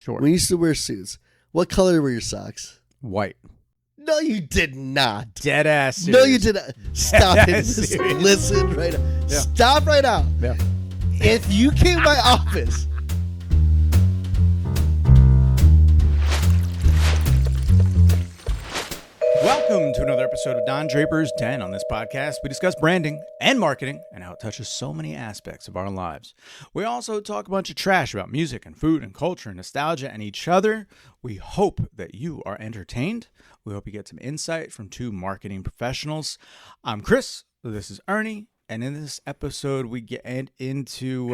Sure. When you used to wear suits, what color were your socks? White. No, you did not. Dead ass serious. No, you did not. Stop it. Just listen right now. Yeah. Stop right now. Yeah. If you came to my office. Welcome to another episode of Don Draper's Den. On this podcast, we discuss branding and marketing and how it touches so many aspects of our lives. We also talk a bunch of trash about music and food and culture and nostalgia and each other. We hope that you are entertained. We hope you get some insight from two marketing professionals. I'm Chris. This is Ernie. And in this episode, we get into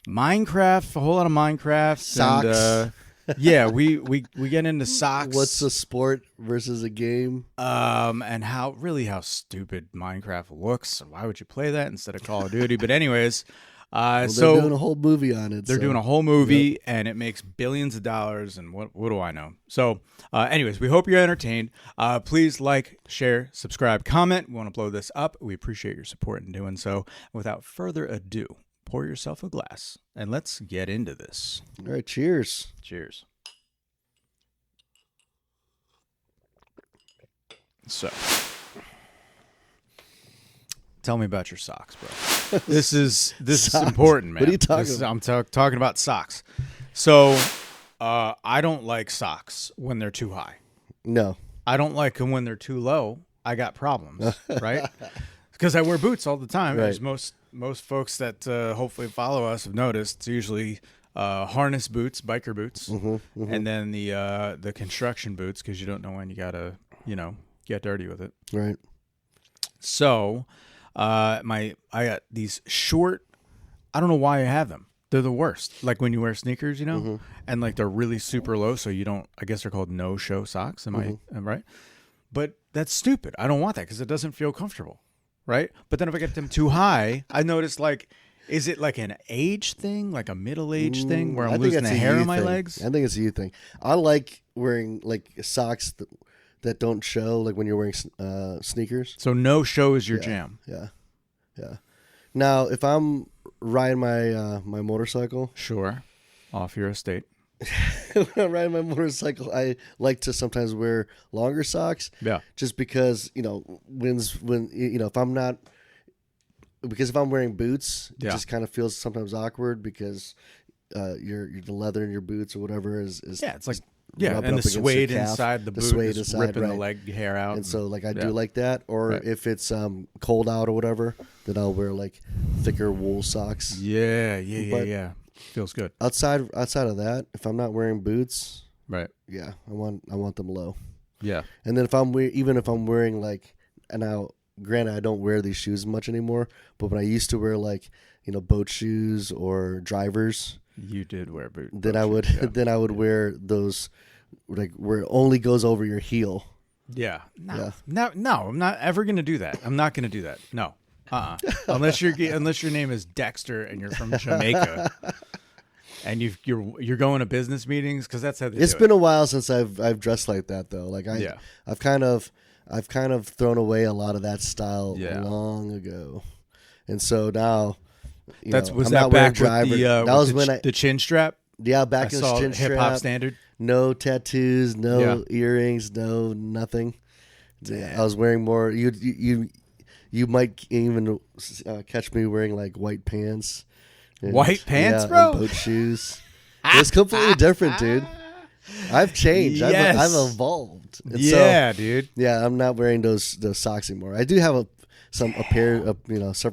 Minecraft, a whole lot of Minecraft. Socks. And, yeah, we get into socks. What's a sport versus a game? And how stupid Minecraft looks. Why would you play that instead of Call of Duty? But anyways, They're doing a whole movie on it. They're doing a whole movie, and it makes billions of dollars. And what do I know? So, anyways, we hope you're entertained. Please like, share, subscribe, comment. We want to blow this up. We appreciate your support in doing so. Without further ado, pour yourself a glass, and let's get into this. All right, cheers. Cheers. So, tell me about your socks, bro. This is important, man. What are you talking about? I'm talking about socks. So, I don't like socks when they're too high. No. I don't like them when they're too low. I got problems, right? Because I wear boots all the time. Right. As most folks that hopefully follow us have noticed, it's usually harness boots, biker boots, and then the construction boots because you don't know when you gotta get dirty with it. Right. So I got these short. I don't know why I have them. They're the worst. Like when you wear sneakers, and like they're really super low, so you don't. I guess they're called no-show socks. Am I right? But that's stupid. I don't want that because it doesn't feel comfortable. Right? But then if I get them too high, I notice is it like an age thing, like a middle-aged thing where I'm losing the hair on my legs? I think it's a you thing. I like wearing like socks that don't show, like when you're wearing sneakers. So no show is your jam. Yeah. Now, if I'm riding my motorcycle. Sure. Off your estate. When I'm riding my motorcycle, I like to sometimes wear longer socks. Yeah. Just because, if I'm wearing boots, it just kind of feels sometimes awkward because the leather in your boots or whatever is it's like and the suede inside the boot is ripping the leg hair out. And so I do like that. Or if it's cold out or whatever, then I'll wear like thicker wool socks. Yeah. Feels good. Outside of that, if I'm not wearing boots, right? Yeah, I want them low. Yeah. And then if I'm wearing like, and now granted I don't wear these shoes much anymore, but when I used to wear like boat shoes or drivers, you did wear boots. Then I would wear those like where it only goes over your heel. Yeah. No, I'm not ever gonna do that. I'm not gonna do that. No. Unless your name is Dexter and you're from Jamaica, and you're going to business meetings because that's how they do it. It's been a while since I've dressed like that though. Like I've kind of thrown away a lot of that style long ago, and so now was that back with the chin strap? Yeah, back in the chin strap. Hip hop standard. No tattoos, no earrings, no nothing. Damn. I was wearing more. You might even catch me wearing like white pants. White pants, bro? And boat shoes. It's completely different, dude. I've changed. Yes. I've evolved. And dude. Yeah, I'm not wearing those socks anymore. I do have several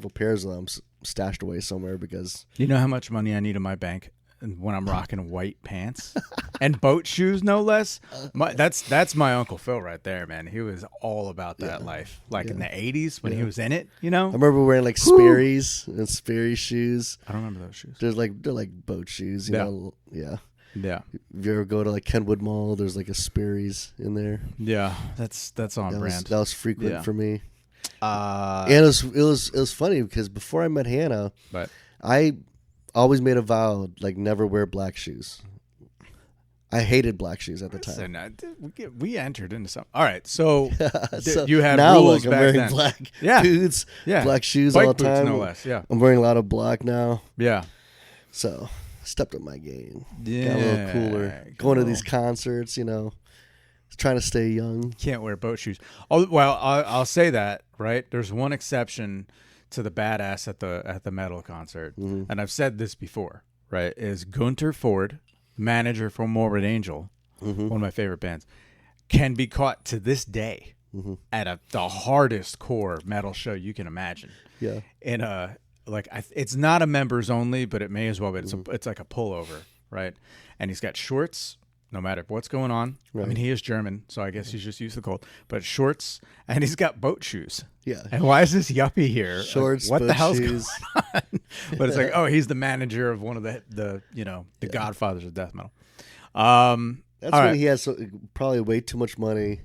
pairs of them stashed away somewhere because. You know how much money I need in my bank when I'm rocking white pants and boat shoes, no less. That's my Uncle Phil right there, man. He was all about that life, in the '80s when he was in it. I remember wearing like Sperry's and Sperry shoes. I don't remember those shoes. They're like boat shoes. You know? Yeah. Yeah. If you ever go to like Kenwood Mall, there's like a Sperry's in there. Yeah, that's on brand. That was frequent for me. And it was funny because before I met Hannah, I always made a vow like never wear black shoes. I hated black shoes at the time. We entered into something. All right, so, so you had now rules I'm back wearing then. black boots, black shoes Bike all the boots, time. no less. Yeah, I'm wearing a lot of black now. Yeah. So stepped up my game. Yeah, got a little cooler. Going to these concerts, you know, trying to stay young. Can't wear boat shoes. Oh well, I'll say that, right? There's one exception to the badass at the metal concert, and I've said this before, right? Is Gunter Ford, manager for Morbid Angel, one of my favorite bands, can be caught to this day at the hardest core metal show you can imagine. Yeah, in a it's not a members only, but it may as well be. It's like a pullover, right? And he's got shorts. No matter what's going on. Right. I mean, he is German, so I guess he's just used to the cold. But shorts, and he's got boat shoes. Yeah. And why is this yuppie here? Shorts, what boat the hell's shoes. going on? But it's like, oh, he's the manager of one of the godfathers of death metal. That's when he has probably way too much money.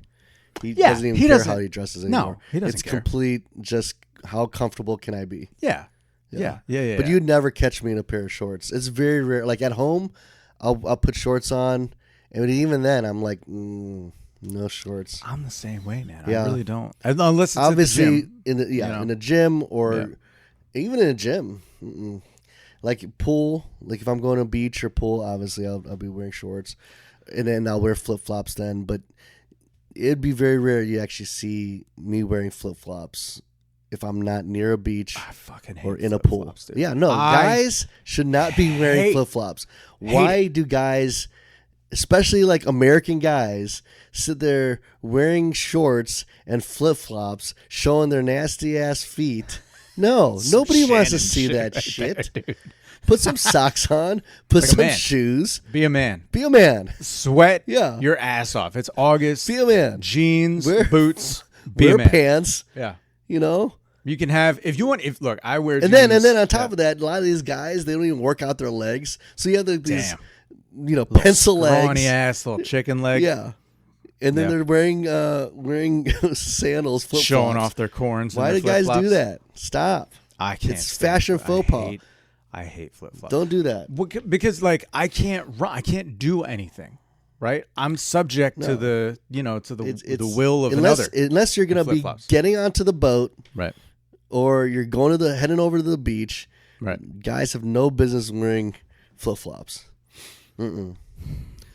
He doesn't even care how he dresses anymore. No, he doesn't care. It's complete just how comfortable can I be? Yeah. But you'd never catch me in a pair of shorts. It's very rare. Like at home, I'll put shorts on. And even then, I'm like, no shorts. I'm the same way, man. I really don't. Unless it's obviously in the gym. In a gym or even in a gym. Like pool, like if I'm going to a beach or pool, obviously I'll be wearing shorts, and then I'll wear flip flops then. But it'd be very rare you actually see me wearing flip flops if I'm not near a beach or in a pool. Dude. Yeah, no, guys should not be wearing flip flops. Why do guys? Especially like American guys sit there wearing shorts and flip-flops showing their nasty ass feet. No, nobody wants to see that shit. There, put some socks on, put some shoes. Be a man. Be a man. Sweat your ass off. It's August. Be a man. Jeans, boots. Be wear a man. Pants. Yeah. You know? You can have look, I wear jeans. And then on top of that, a lot of these guys, they don't even work out their legs. So you have these pencil legs, scrawny ass little chicken leg. Yeah, and then they're wearing sandals, flip-flops, showing off their corns. Why do guys do that? Stop! I can't. It's fashion faux pas. I hate flip flops. Don't do that because I can't run. I can't do anything. Right? I'm subject to the the will of another. Unless you're going to be getting onto the boat, right? Or you're heading over to the beach. Right. Guys have no business wearing flip flops.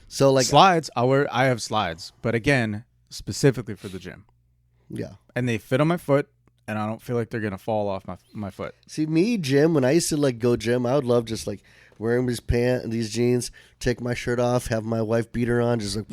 So like slides, I have slides, but again, specifically for the gym. Yeah. And they fit on my foot, and I don't feel like they're gonna fall off my foot. See, me, gym, when I used to like go gym, I would love just like wearing these jeans, take my shirt off, have my wife beat her on, just like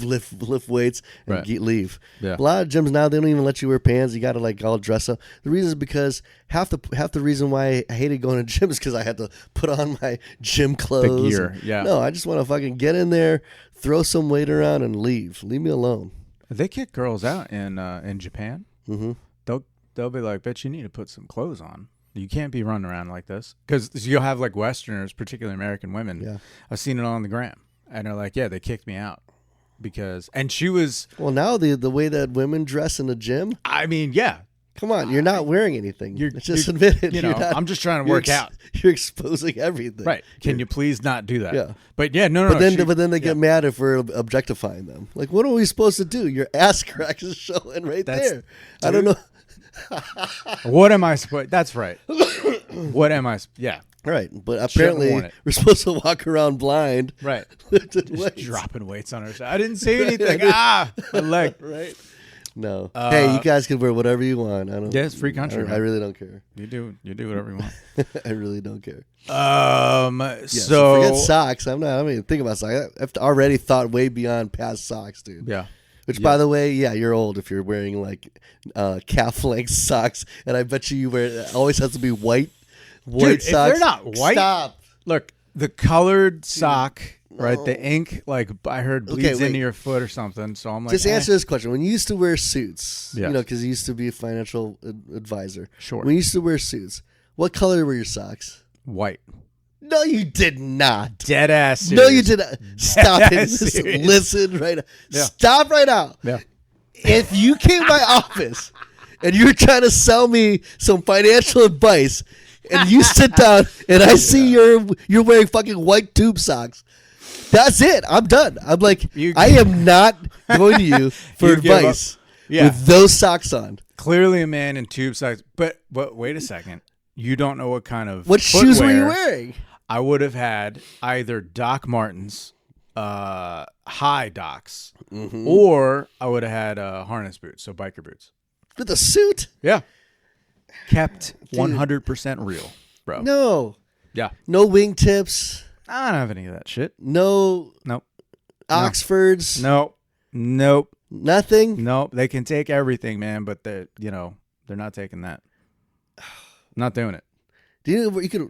lift weights and leave. Yeah. A lot of gyms now, they don't even let you wear pants. You got to like all dress up. The reason is because half the reason why I hated going to gym is because I had to put on my gym clothes. The gear, yeah. No, I just want to fucking get in there, throw some weight around, and leave. Leave me alone. They kick girls out in Japan. Mm-hmm. They'll be like, "Bet you need to put some clothes on. You can't be running around like this." Because you'll have like Westerners, particularly American women. Yeah. I've seen it on the gram, and they're like, "Yeah, they kicked me out because." And she was. Well, now the way that women dress in the gym. I mean, yeah. Come on, you're not wearing anything. Just admit it. I'm just trying to work out. You're exposing everything. Right. Can you please not do that? Yeah. But yeah, no. But then they get mad if we're objectifying them. Like, what are we supposed to do? Your ass crack is showing right there. I don't know. What am I supposed? That's right. What am I? Yeah. Right. But apparently we're supposed to walk around blind. Right. Just dropping weights on our side. I didn't see anything. My leg. Right. No. Hey, you guys can wear whatever you want. Yeah, it's free country. I really don't care. You do whatever you want. I really don't care. So forget socks. I'm not even thinking about socks. I've already thought way beyond past socks, dude. Yeah. Which, by the way, you're old if you're wearing like calf length socks, and I bet you wear. It always has to be white Dude, socks. If they're not white, stop. Look, the colored sock. Right, the ink, like I heard, bleeds into your foot or something. So I'm like, just answer this question. When you used to wear suits, yes. Because you used to be a financial advisor. Sure. When you used to wear suits, what color were your socks? White. No, you did not. Dead ass serious. No, you did not. Stop it. Listen right now. Yeah. Stop right now. Yeah. If you came to my office and you're trying to sell me some financial advice, and you sit down and I see you're wearing fucking white tube socks. That's it. I'm done. I'm like, I am not going to you for advice with those socks on. Clearly a man in tube socks. But wait a second. You don't know what kind of shoes were you wearing? I would have had either Doc Martens, high Docs, or I would have had harness boots, so biker boots. With a suit? Yeah. Kept 100% real, bro. No. Yeah. No wingtips. I don't have any of that shit. No. Nope. Oxfords. Nope. Nope. Nothing. Nope. They can take everything, man, but they're not taking that. Not doing it. Do you could?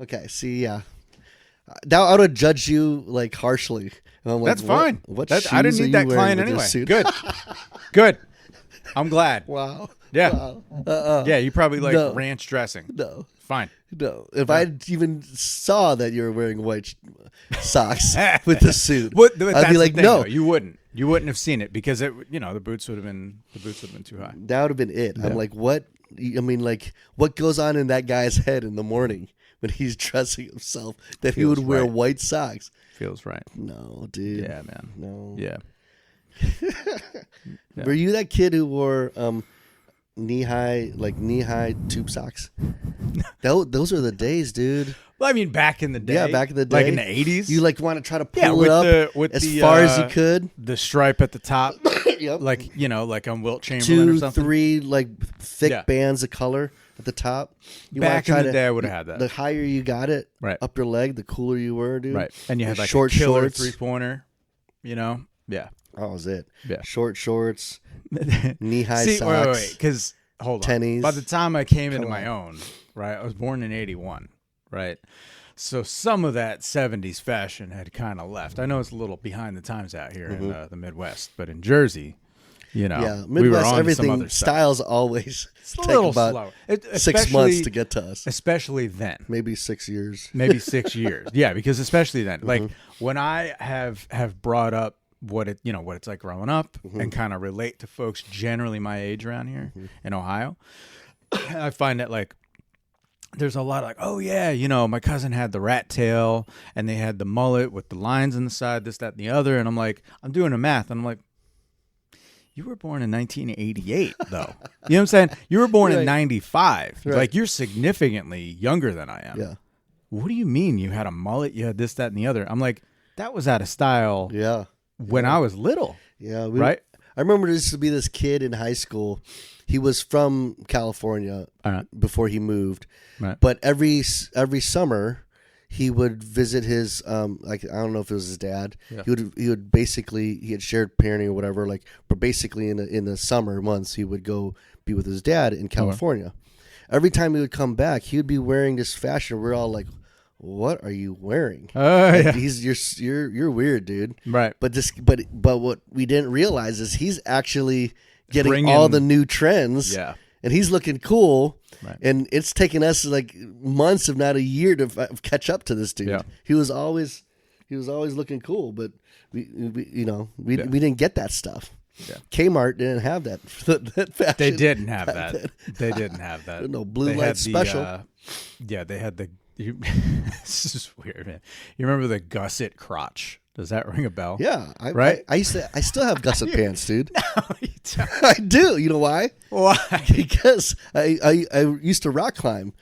Okay. See, yeah. Now I would have judged you like harshly. And I'm like, That's fine. What I didn't need that client anyway. Good. Good. I'm glad. Wow. Yeah. Wow. Yeah, you probably like ranch dressing. No. Fine. No. If I even saw that you were wearing white socks with the suit, But I'd be like, no. though. You wouldn't. You wouldn't have seen it because the boots would have been too high. That would have been it. Yeah. I'm like, what? I mean, like, what goes on in that guy's head in the morning when he's dressing himself that he would wear white socks? Feels right. No, dude. Yeah, man. No. Yeah. Were you that kid who wore knee-high tube socks? Those are the days, dude. Well, I mean, back in the day. Yeah, back in the day. Like in the 80s. You like want to try to pull it up as far as you could. The stripe at the top. Yep. Like, like on Wilt Chamberlain or 2, something. 3 like thick bands of color at the top. You back in the day, I would have had that. The higher you got it up your leg, the cooler you were, dude. Right. And you had like short a killer shorts. 3-pointer, Yeah. That was it. Yeah. Short shorts, knee-high See, socks. wait. Because, hold on. Tennies. By the time I came into my own, right, I was born in 81, right? So some of that 70s fashion had kind of left. I know it's a little behind the times out here in the Midwest, but in Jersey, Midwest, we were on everything, some other styles always take take about slower. 6 months to get to us. Especially then. Maybe 6 years. Maybe 6 years. Yeah, because especially then. Like when I have brought up what it's like growing up and kind of relate to folks generally my age around here in Ohio, I find that like there's a lot of like, oh yeah, my cousin had the rat tail and they had the mullet with the lines on the side, this, that, and the other. And I'm like, I'm doing the math and I'm like, you were born in 1988 though. You know what I'm saying? You were born in 95. Right. Like you're significantly younger than I am. Yeah. What do you mean you had a mullet? You had this, that, and the other. I'm like, that was out of style when I was little. Yeah. Right? I remember there used to be this kid in high school. He was from California before he moved. Right. But every summer he would visit his like I don't know if it was his dad. Yeah. He would basically he had shared parenting or whatever, like, but basically in the summer months he would go be with his dad in California. Okay. Every time he would come back, he would be wearing this fashion. We're all like, what are you wearing? Yeah. You're weird, dude. Right. But what we didn't realize is he's actually getting all the new trends. Yeah. And he's looking cool. Right. And it's taken us like months, if not a year, to catch up to this dude. Yeah. He was always looking cool, but we didn't get that stuff. Yeah. Kmart didn't have that fashion. They didn't have that. They didn't have that. No blue light special. They had the. This is weird, man. You remember the gusset crotch? Does that ring a bell? Yeah, right. I still have gusset pants, dude. No, you don't. I do. You know why? Why? Because I used to rock climb,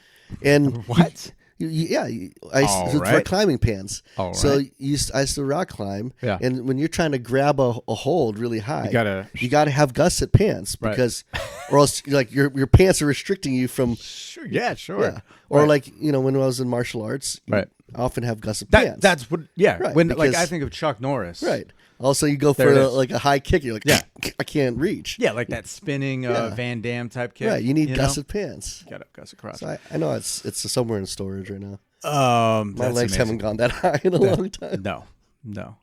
and what? For climbing pants. All right. So I used to rock climb, and when you're trying to grab a hold really high, you gotta have gusset pants because, or else like your pants are restricting you from. Sure. Yeah. Sure. Yeah. Or like when I was in martial arts, I often have gusset pants. That's what. Yeah. Right, When I think of Chuck Norris. Right. Also, you go for a high kick. You're like, I can't reach. Yeah, like that spinning Van Damme type kick. Right. You need gusset pants. Got a gusset crotch. So I know it's somewhere in storage right now. My legs haven't gone that high in a long time. No.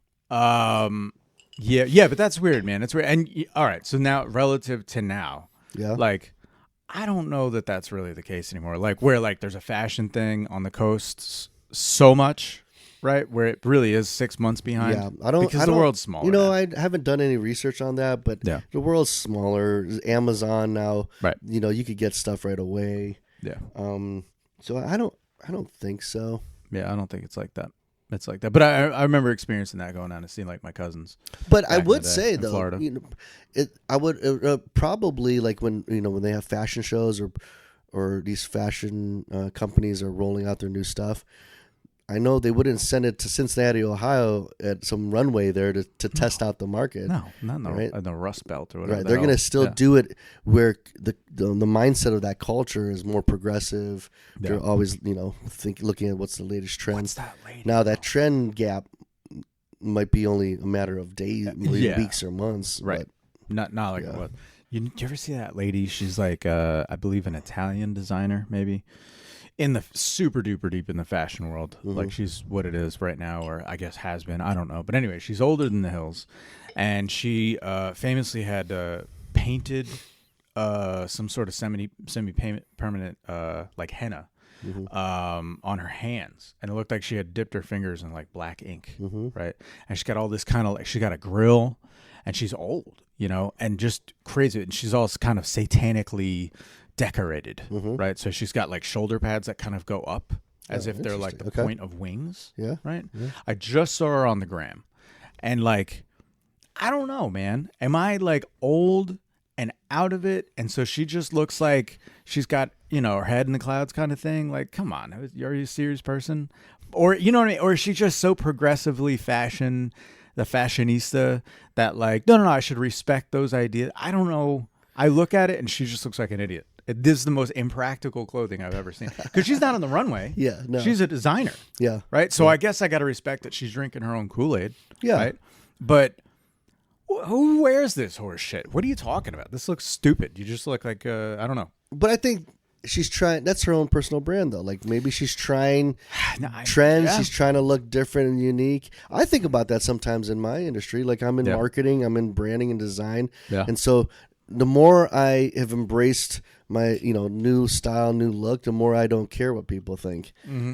Yeah, but that's weird, man. It's weird. And all right, so now relative to now, like I don't know that that's really the case anymore. Like where like there's a fashion thing on the coasts so much, right? Where it really is 6 months behind. Yeah, because the world's smaller. now. I haven't done any research on that, but the world's smaller. Amazon now, right? You could get stuff right away. Yeah. So I don't think so. Yeah, I don't think it's like that. It's like that. But I remember experiencing that going down and seeing like my cousins. But I would say though, Florida. I would probably like when when they have fashion shows or these fashion companies are rolling out their new stuff. I know they wouldn't send it to Cincinnati, Ohio at some runway there to test out the market. No, not in the, right? in the Rust Belt or whatever. Right. They're going to still do it where the mindset of that culture is more progressive. Yeah. They're always, looking at what's the latest trend. What's that lady? Now that trend gap might be only a matter of days, weeks or months. Right. Not like what. You ever see that lady? She's like, I believe, an Italian designer, maybe. In the super duper deep in the fashion world. Mm-hmm. Like she's what it is right now, or I guess has been. I don't know. But anyway, she's older than the hills. And she famously had painted some sort of semi-permanent like henna on her hands. And it looked like she had dipped her fingers in like black ink, right? And she's got all this kind of like, she got a grill and she's old, and just crazy. And she's all kind of satanically decorated, right? So she's got like shoulder pads that kind of go up as if they're like the point of wings, right? Yeah. I just saw her on the gram, and like, I don't know, man. Am I like old and out of it? And so she just looks like she's got, her head in the clouds kind of thing. Like, come on, are you a serious person? Or, you know what I mean? Or is she just so progressively the fashionista that like, no, I should respect those ideas. I don't know. I look at it and she just looks like an idiot. This is the most impractical clothing I've ever seen. Because she's not on the runway. Yeah, no. She's a designer. Yeah. Right? So I guess I got to respect that she's drinking her own Kool-Aid. Yeah. Right? But who wears this horse shit? What are you talking about? This looks stupid. You just look like, I don't know. But I think she's trying, that's her own personal brand, though. Like maybe she's trying trends. Yeah. She's trying to look different and unique. I think about that sometimes in my industry. Like I'm in marketing, I'm in branding and design. Yeah. And so the more I have embraced my, new style, new look, the more I don't care what people think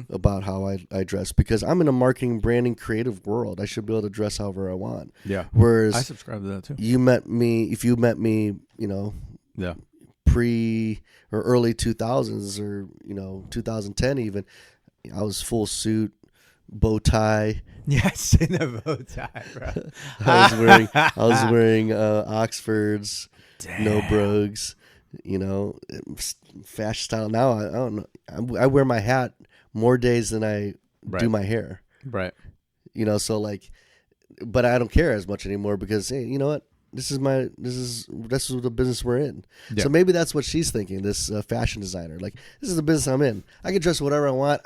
about how I dress, because I'm in a marketing, branding, creative world. I should be able to dress however I want. Yeah. Whereas I subscribe to that too. if you met me, pre or early 2000s or, 2010 even, I was full suit, bow tie. Yes, in a bow tie, bro. I was wearing Oxfords. Damn. No brogues, fashion style. Now I don't know. I wear my hat more days than I do my hair. Right. So like, but I don't care as much anymore because, hey, you know what? This is the business we're in. Yeah. So maybe that's what she's thinking. This fashion designer, like, this is the business I'm in. I can dress whatever I want.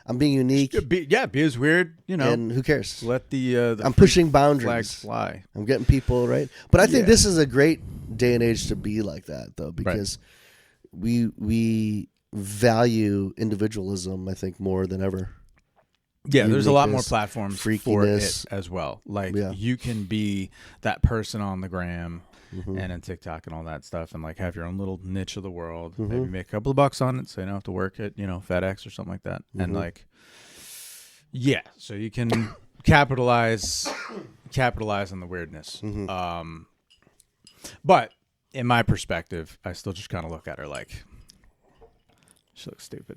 I'm being unique. Be as weird, And who cares? Let the I'm pushing boundaries. Flags fly. I'm getting people right. But I think this is a great day and age to be like that, though, because we value individualism, I think, more than ever. Yeah, there's a lot more platforms for it as well. Like you can be that person on the gram and on TikTok and all that stuff, and like have your own little niche of the world. Maybe make a couple of bucks on it, so you don't have to work at FedEx or something like that. And like, so you can capitalize on the weirdness. But in my perspective, I still just kind of look at her like, she looks stupid,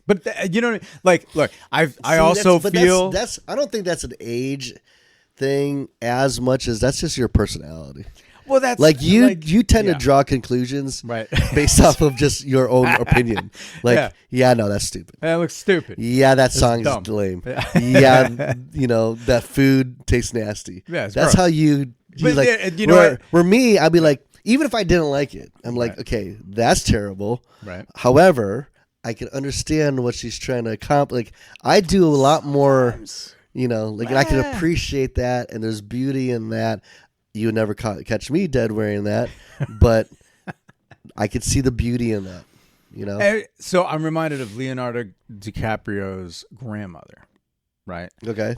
But you know what I mean? Like, look, I also feel that's I don't think that's an age thing as much as that's just your personality. Well, that's like you tend to draw conclusions based off of just your own opinion. Like, no, that's stupid. That looks stupid. Yeah, that song is lame. Yeah, that food tastes nasty. Yeah, that's gross. How you but, like. Where me, I'd be like, even if I didn't like it, I'm like, okay, that's terrible. Right. However, I can understand what she's trying to accomplish. Like, I do a lot more, I can appreciate that, and there's beauty in that. You would never catch me dead wearing that, but I could see the beauty in that, So I'm reminded of Leonardo DiCaprio's grandmother, right? Okay,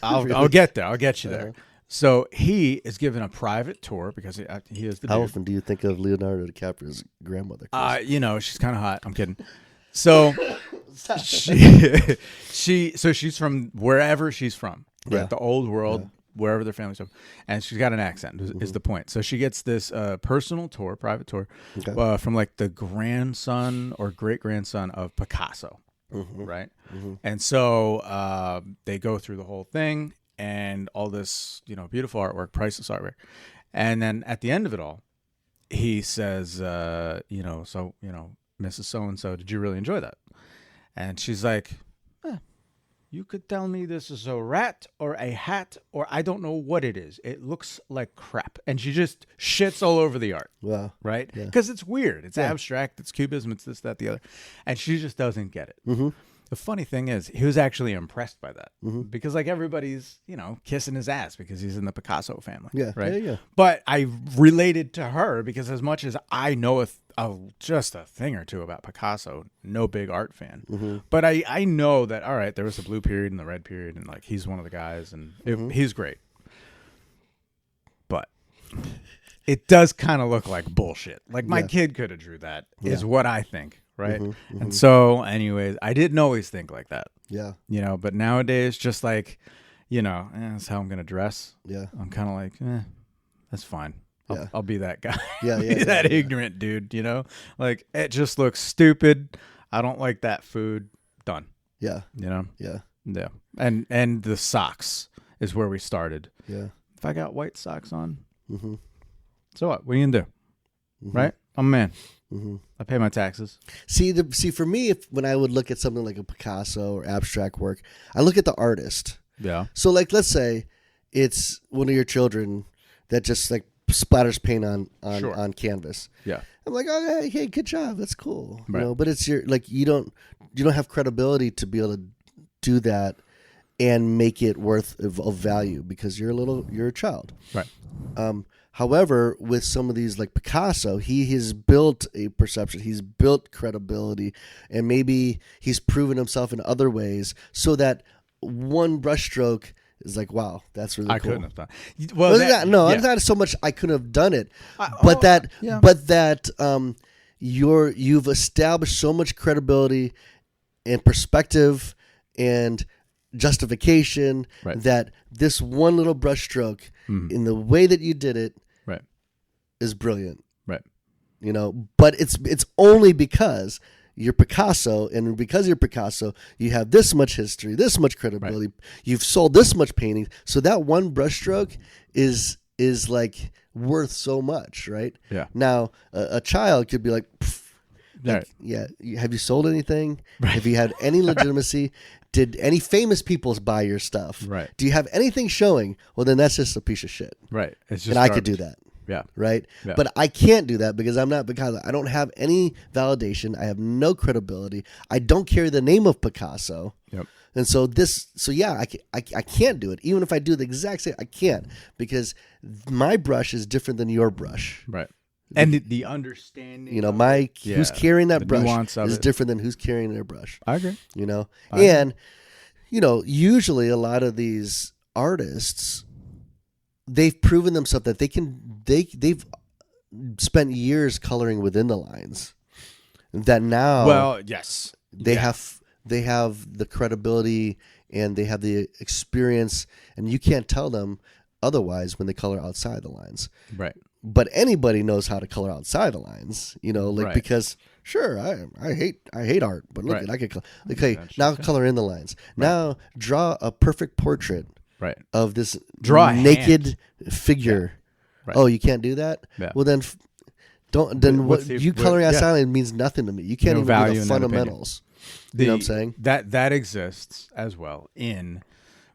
I'll get there. I'll get you there. So he is given a private tour because he is the How dude. often do you think of Leonardo DiCaprio's grandmother? She's kind of hot. I'm kidding. So she's from wherever she's from, right? The old world, wherever their family's from, and she's got an accent. Is the point? So she gets this personal tour, private tour, from like the grandson or great grandson of Picasso, right? And so they go through the whole thing. And all this, beautiful artwork, priceless artwork. And then at the end of it all, he says, Mrs. So-and-so, did you really enjoy that? And she's like, you could tell me this is a rat or a hat or I don't know what it is. It looks like crap. And she just shits all over the art. Wow. Right? Yeah. Because it's weird. It's abstract. It's cubism. It's this, that, the other. And she just doesn't get it. Mm-hmm. The funny thing is, he was actually impressed by that because, like, everybody's, kissing his ass because he's in the Picasso family. Yeah, right. Yeah. But I related to her because as much as I know just a thing or two about Picasso, no big art fan. Mm-hmm. But I know that, all right, there was the blue period and the red period, and like he's one of the guys, and he's great. But it does kind of look like bullshit. Like my kid could have drew that, is what I think. Right. And so anyways, I didn't always think like that. Yeah. But nowadays, just like, that's how I'm going to dress. Yeah. I'm kind of like, that's fine. I'll be that guy. Yeah. That ignorant dude, like it just looks stupid. I don't like that food. Done. Yeah. Yeah. Yeah. And the socks is where we started. Yeah. If I got white socks on, so what? What are you going to do? Right? I'm a man. I pay my taxes. See, for me, when I would look at something like a Picasso or abstract work, I look at the artist. Yeah. So, like, let's say it's one of your children that just like splatters paint on canvas. Yeah. I'm like, oh, hey, good job, that's cool. Right. But it's you don't have credibility to be able to do that and make it worth of value because you're a child. Right. However, with some of these like Picasso, he has built a perception, he's built credibility, and maybe he's proven himself in other ways so that one brushstroke is like, wow, that's really cool. I couldn't have done. Well, it's not so much I couldn't have done it, but you've established so much credibility and perspective and justification that this one little brushstroke in the way that you did it is brilliant. Right. But it's only because you're Picasso, and because you're Picasso, you have this much history, this much credibility. Right. You've sold this much painting, so that one brushstroke is like worth so much, right? Yeah. Now a child could be like, right. Have you sold anything? Right. Have you had any legitimacy? Did any famous people buy your stuff? Right. Do you have anything showing? Well, then that's just a piece of shit. Right. It's just and I could do that. Yeah. Right. Yeah. But I can't do that because I'm not Picasso. I don't have any validation. I have no credibility. I don't carry the name of Picasso. Yep. And so I can't do it. Even if I do the exact same, I can't because my brush is different than your brush. Right. And the understanding, who's carrying that brush is it. different than who's carrying their brush. I agree. Usually a lot of these artists, they've proven themselves that they've spent years coloring within the lines. That now, well, yes, they have the credibility and they have the experience, and you can't tell them otherwise when they color outside the lines. Right. But anybody knows how to color outside the lines, right. Because sure, I hate art, but look, I could now color in the lines. Right. Now draw a perfect portrait of this naked figure. Yeah. Right. Oh, you can't do that? Yeah. Well, then coloring outside means nothing to me. You can't even do the fundamentals. You know what I'm saying? That exists as well in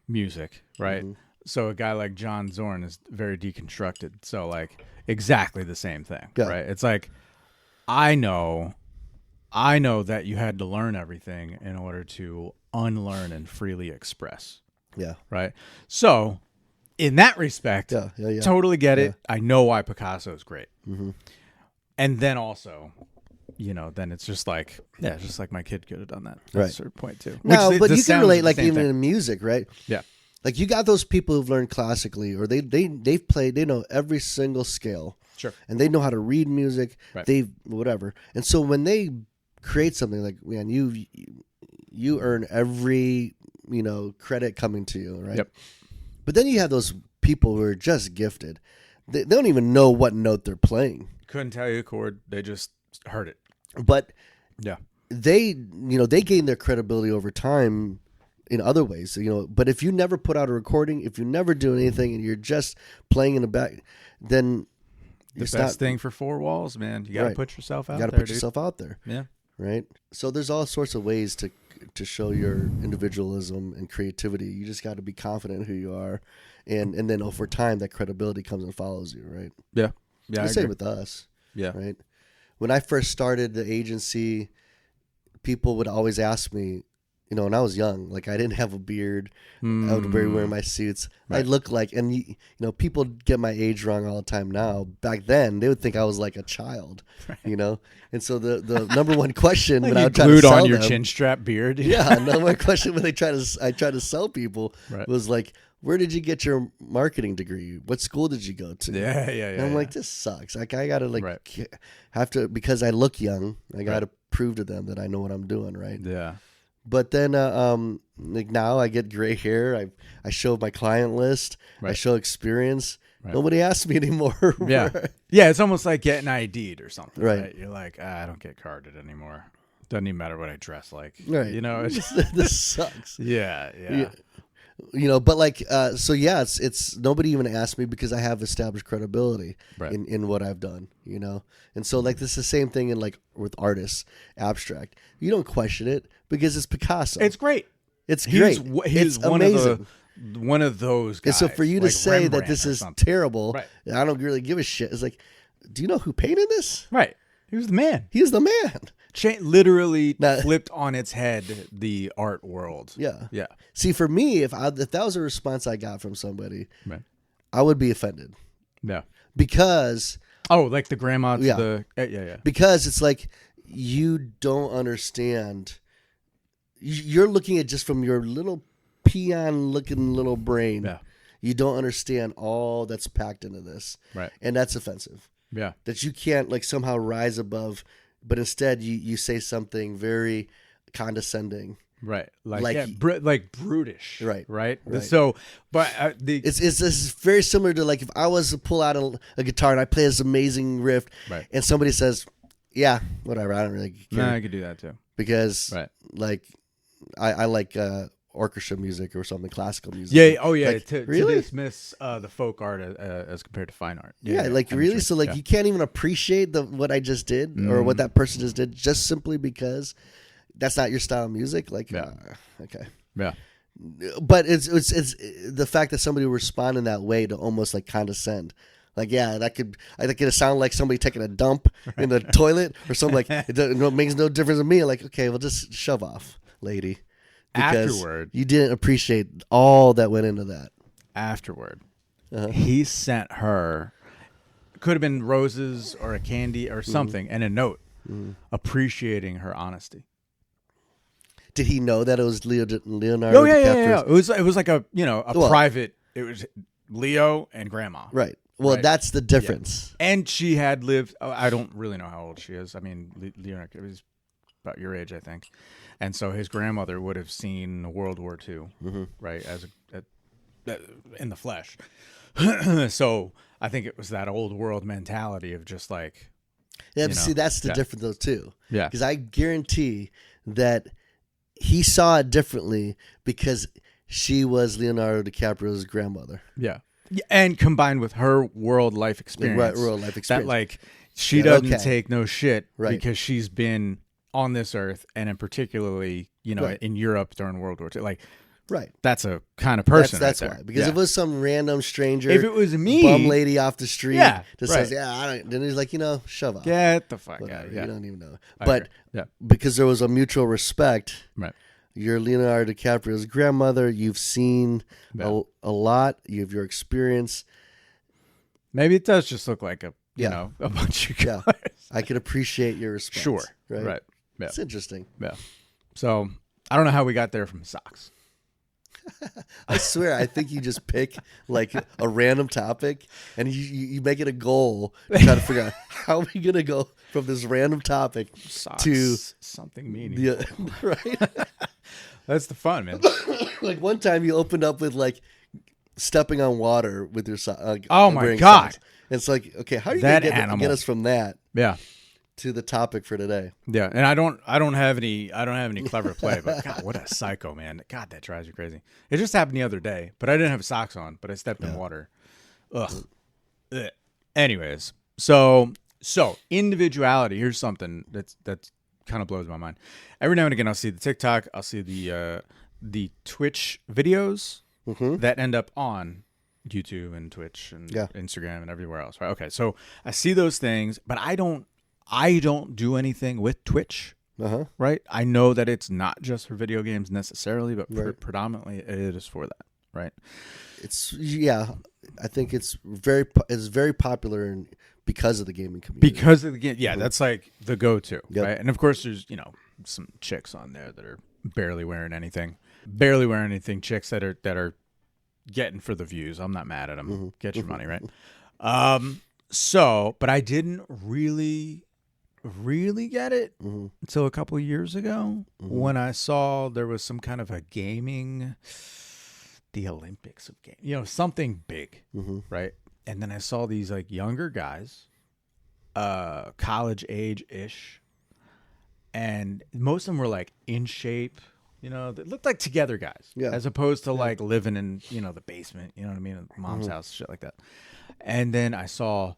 music, right? Mm-hmm. So a guy like John Zorn is very deconstructed. So like exactly the same thing, right? It's like I know that you had to learn everything in order to unlearn and freely express. Yeah. Right? So in that respect, totally get it. I know why Picasso is great. Mm-hmm. And then also, then it's just like, it's just like my kid could have done that at a certain point too. No, but you can relate like even in music, right? Yeah. Like you got those people who've learned classically, or they've played, they know every single scale. Sure. And they know how to read music. Right. Whatever. And so when they create something like, man, you earn every, credit coming to you, right? Yep. But then you have those people who are just gifted. They don't even know what note they're playing. Couldn't tell you a chord. They just heard it. But yeah, they gain their credibility over time in other ways, but if you never put out a recording, if you never do anything and you're just playing in the back, then the best thing for four walls, man, you got to put yourself out there. You got to put yourself out there. Yeah. Right. So there's all sorts of ways to to show your individualism and creativity, you just got to be confident in who you are, and then over time that credibility comes and follows you, right? Yeah, yeah. The same with us. Yeah. Right. When I first started the agency, people would always ask me, when I was young, like I didn't have a beard, I would be wearing my suits. Right. I look like, and people get my age wrong all the time now. Back then, they would think I was like a child, right. And so the number one question like when I would try to sell on your chin strap beard. Yeah, number one question when I try to sell people right. was like, where did you get your marketing degree? What school did you go to? Yeah. And I'm like, this sucks. Like I gotta have to, because I look young. I gotta prove to them that I know what I'm doing, right? Yeah. But then, like now I get gray hair. I show my client list. Right. I show experience. Right. Nobody asks me anymore. Yeah, yeah. It's almost like getting ID'd or something. Right. You're like, I don't get carded anymore. Doesn't even matter what I dress like. Right. This sucks. Yeah. But like, so yeah, it's nobody even asked me because I have established credibility in what I've done, and so like this is the same thing in like with artists, abstract. You don't question it because it's Picasso. It's great. It's great. He's one amazing. One of those guys. And so for you to like say Rembrandt that this is terrible, I don't really give a shit. It's like, do you know who painted this? Right. He was the man. He was the man. Literally flipped on its head the art world. Yeah. See, for me, if that was a response I got from somebody, right. I would be offended. Yeah. Because like the grandma to the Because it's like you don't understand. You're looking at just from your little peon-looking little brain. Yeah. You don't understand all that's packed into this. Right. And that's offensive. Yeah. That you can't like somehow rise above, but instead you say something very condescending. Right. Like brutish. Right. So, but it's very similar to like if I was to pull out a guitar and I play this amazing riff and somebody says, yeah, whatever, I don't really care. No, I could do that too. Because like I like orchestra music or something, classical music. Yeah. Oh yeah. Like, to really? dismiss the folk art as compared to fine art. Yeah. Like really. Sure. So like you can't even appreciate what I just did or what that person just did just simply because that's not your style of music. Like, okay. Yeah. But it's the fact that somebody would respond in that way to almost like condescend. Like, yeah, that could sound like somebody taking a dump in the toilet or something. Like it makes no difference to me. Like, okay, well, just shove off, lady. Because afterward, you didn't appreciate all that went into that. Afterward, he sent her, could have been roses or a candy or something, and a note appreciating her honesty. Did he know that it was Leonardo? Oh yeah. It was like a private. It was Leo and Grandma. Right. Well, that's the difference. Yeah. And she had lived. I don't really know how old she is. I mean, Leonardo was about your age, I think. And so his grandmother would have seen World War II, right, as in the flesh. So I think it was that old world mentality of just like. Yeah, but see, that's the difference, though, too. Yeah. Because I guarantee that he saw it differently because she was Leonardo DiCaprio's grandmother. Yeah. And combined with her world life experience. Right, world life experience. That, like, she doesn't take no shit because she's been on this earth, and in particularly, in Europe during World War II. Like, that's a kind of person. That's why. Because if it was some random stranger, if it was me, bum lady off the street, that says, I don't. Then he's like, shove off. Get the fuck out. You don't even know. But because there was a mutual respect, you're Leonardo DiCaprio's grandmother. You've seen a lot. You have your experience. Maybe it does just look like a bunch of guys. Yeah. I could appreciate your response. Sure. Right. Yeah. It's interesting. Yeah. So I don't know how we got there from socks. I swear, I think you just pick like a random topic and you make it a goal to try to figure out how are we going to go from this random topic socks, to something meaningful. Right? That's the fun, man. Like one time you opened up with like stepping on water with your socks. Oh my God. Socks. It's like, okay, how are you going to get us from that? Yeah. To the topic for today. Yeah, and I don't have any clever play, but God, what a psycho, man. God, that drives you crazy. It just happened the other day, but I didn't have socks on, but I stepped in water. Ugh. Anyways, so individuality, here's something that's kind of blows my mind. Every now and again, I'll see the TikTok, I'll see the Twitch videos that end up on YouTube and Twitch and Instagram and everywhere else, right? Okay, so I see those things, but I don't do anything with Twitch, right? I know that it's not just for video games necessarily, but predominantly it is for that, right? I think it's very popular because of the gaming community. Because of the game, that's like the go-to, right? And of course, there's some chicks on there that are barely wearing anything, chicks that are getting for the views. I'm not mad at them. Get your money, right? But I didn't really get it until a couple of years ago when I saw there was some kind of a gaming, the Olympics of game, something big, right? And then I saw these like younger guys, college age ish, and most of them were like in shape. They looked like together guys, as opposed to like living in, the basement, you know what I mean? Mom's house, shit like that. And then I saw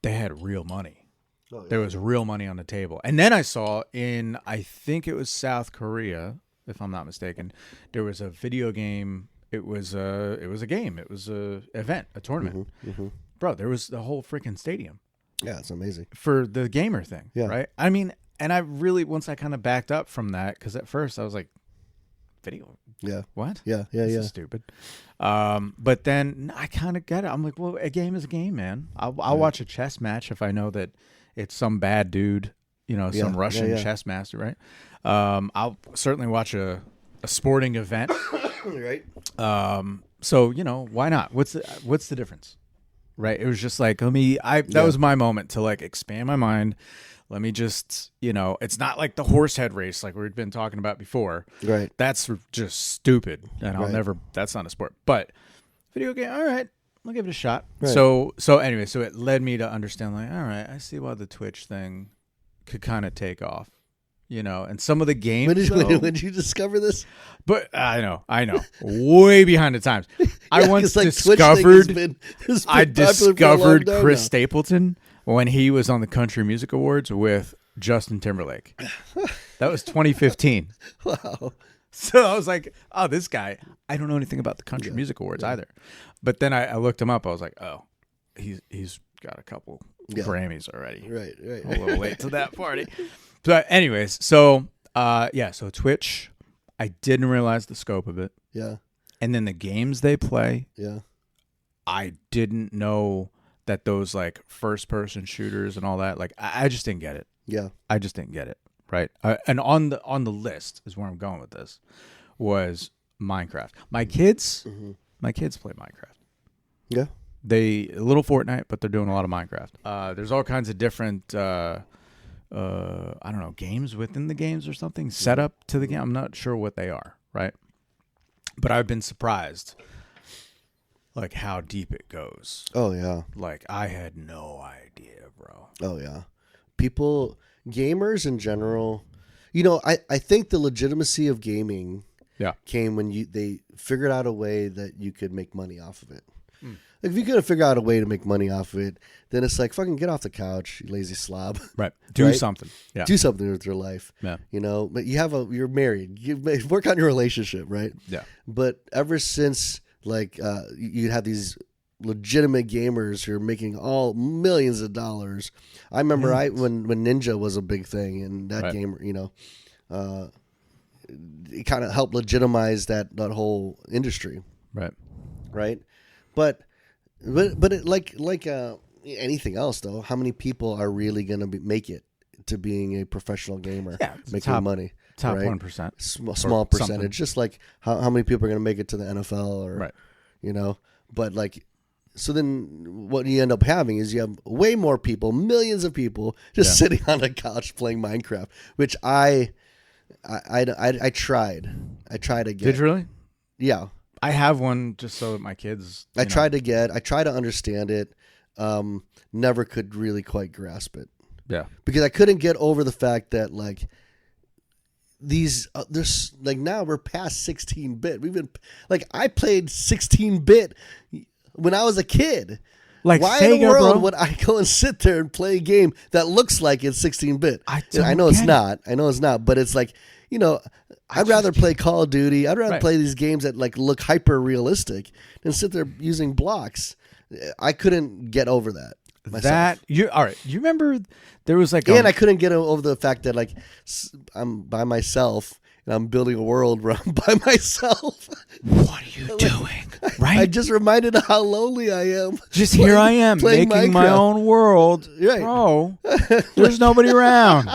they had real money. Oh, yeah. There was real money on the table. And then I saw I think it was South Korea, if I'm not mistaken, there was a video game. It was a game. It was a event, a tournament. Bro, there was the whole freaking stadium. Yeah, it's amazing. For the gamer thing, right? I mean, and I really, once I kind of backed up from that, because at first I was like, video? Yeah. What? Yeah. This is stupid. But then I kind of get it. I'm like, well, a game is a game, man. I'll watch a chess match if I know that it's some bad dude, some Russian chess master, right? I'll certainly watch a sporting event. Right. So, why not? What's the difference? Right? It was just like, that was my moment to like expand my mind. Let me just, it's not like the horse head race like we've been talking about before. Right. That's just stupid. And that's not a sport. But video game, all right, I'll give it a shot. Right. So anyway, so it led me to understand like, all right, I see why the Twitch thing could kind of take off. And some of the games. When did you discover this? But I know, way behind the times. I once like discovered. I discovered Chris now. Stapleton when he was on the Country Music Awards with Justin Timberlake. That was 2015. Wow. So I was like, oh, this guy. I don't know anything about the Country Music Awards either. But then I looked him up. I was like, oh, he's got a couple Grammys already. Right. A little late to that party. But anyways, so Twitch, I didn't realize the scope of it. Yeah. And then the games they play. Yeah. I didn't know that those like first person shooters and all that, like I just didn't get it. Yeah. I just didn't get it. Right. And on the list is where I'm going with this was Minecraft. My kids play Minecraft. Yeah. A little Fortnite, but they're doing a lot of Minecraft. There's all kinds of different, I don't know, games within the games or something set up to the game. I'm not sure what they are, right? But I've been surprised, like, how deep it goes. Oh, yeah. Like, I had no idea, bro. Oh, yeah. Gamers in general, I think the legitimacy of gaming came when they figured out a way that you could make money off of it. Like, if you couldn't figure out a way to make money off of it, then it's like, fucking get off the couch, you lazy slob. Right. Do something. Yeah. Do something with your life. Yeah. But you're married. You work on your relationship, right? Yeah. But ever since, like, you have these legitimate gamers who are making all millions of dollars. I remember when Ninja was a big thing, and that gamer, it kind of helped legitimize that whole industry. Right. Right. But it, like anything else though, how many people are really going to make it to being a professional gamer, making money? Top right? 1%, small percentage. Something. Just like how many people are going to make it to the NFL, or But like, so then what you end up having is you have way more people, millions of people, just sitting on a couch playing Minecraft, which I tried to get. Did you really? Yeah. I have one just so that my kids. I try to understand it. Never could really quite grasp it. Yeah. Because I couldn't get over the fact that like these there's like now we're past 16-bit. We've been like I played 16-bit when I was a kid. Like why Sega, in the world bro. would I go and sit there and play a game that looks like it's 16-bit? I know it's not. I know it's not. But it's like, I'd rather play Call of Duty. I'd rather play these games that like look hyper realistic than sit there using blocks. I couldn't get over that myself. All right. You remember there was like, and I couldn't get over the fact that like I'm by myself and I'm building a world where I'm by myself. What are you doing? Right? I just reminded of how lonely I am. Just here I am making Minecraft. my own world. Right. Bro, there's nobody around.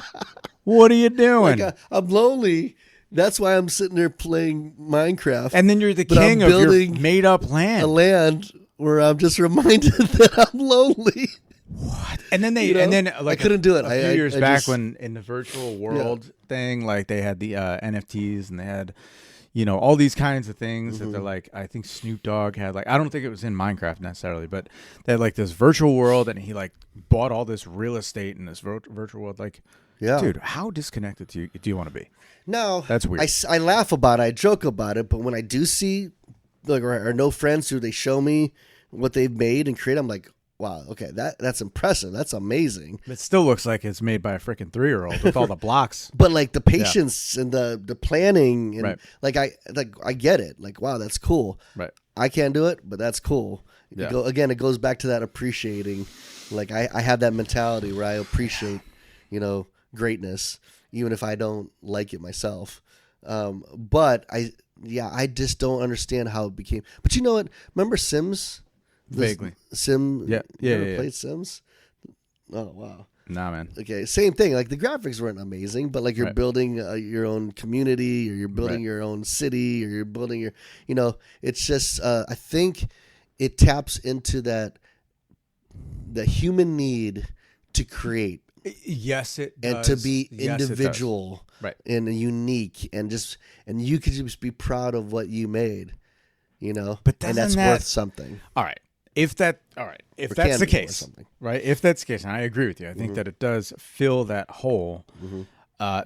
What are you doing? Like, I'm lonely. That's why I'm sitting there playing Minecraft. And then you're the king of your made-up land. A land where I'm just reminded that I'm lonely. What? And then like I couldn't do it. A few years back when in the virtual world thing, like they had the NFTs and they had, all these kinds of things that they're like, I think Snoop Dogg had like, I don't think it was in Minecraft necessarily, but they had like this virtual world and he like bought all this real estate in this virtual world. Like, dude, how disconnected do you want to be? No, that's weird. I laugh about it. I joke about it. But when I do see like or know friends who they show me what they've made and create, I'm like, wow, okay, that's impressive. That's amazing. It still looks like it's made by a freaking 3-year-old with all the blocks. But like the patience and the planning and I get it. Like, wow, that's cool. Right. I can't do it, but that's cool. Yeah. It goes back to that appreciating. Like I have that mentality where I appreciate, greatness, even if I don't like it myself. But I just don't understand how it became. But you know what? Remember Sims? Vaguely. Yeah. Played Sims? Oh, wow. Nah, man. Okay, same thing. Like the graphics weren't amazing, but like you're building your own community, or you're building your own city, or you're building your, it's just, I think it taps into the human need to create. Yes, it does. And to be individual, and unique, and you could just be proud of what you made, But and that's worth something. All right. If that's the case, right? If that's the case, and I agree with you, I think that it does fill that hole.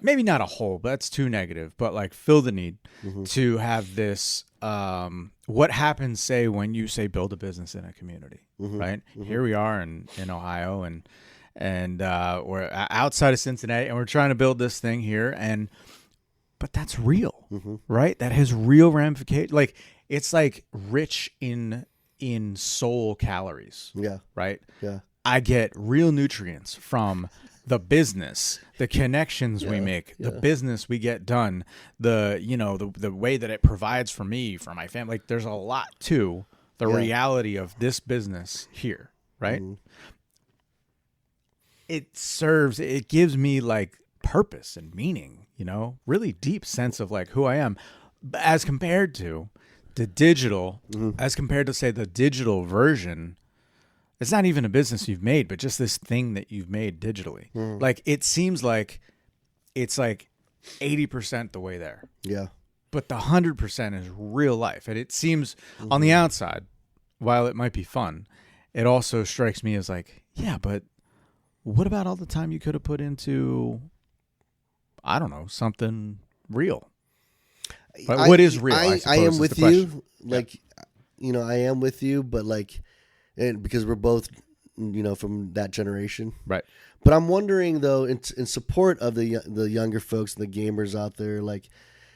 Maybe not a hole, but that's too negative. But like fill the need to have this. What happens, say, when you say build a business in a community, right? Here we are in Ohio, and we're outside of Cincinnati, and we're trying to build this thing here, but that's real, right? That has real ramifications. Like it's like rich in soul calories. Yeah. Right? Yeah. I get real nutrients from the business, the connections we make, the business we get done, the way that it provides for me, for my family. Like there's a lot to the reality of this business here, right? It gives me like purpose and meaning, really deep sense of like who I am, as compared to the digital, as compared to say the digital version. It's not even a business you've made, but just this thing that you've made digitally. Like it seems like it's like 80% the way there. Yeah. But the 100% is real life. And it seems on the outside, while it might be fun, it also strikes me as like, yeah, but what about all the time you could have put into, I don't know, something real? But what is real? I am with you. Like, I am with you, but like, and because we're both, from that generation. Right. But I'm wondering though, in support of the younger folks and the gamers out there, like,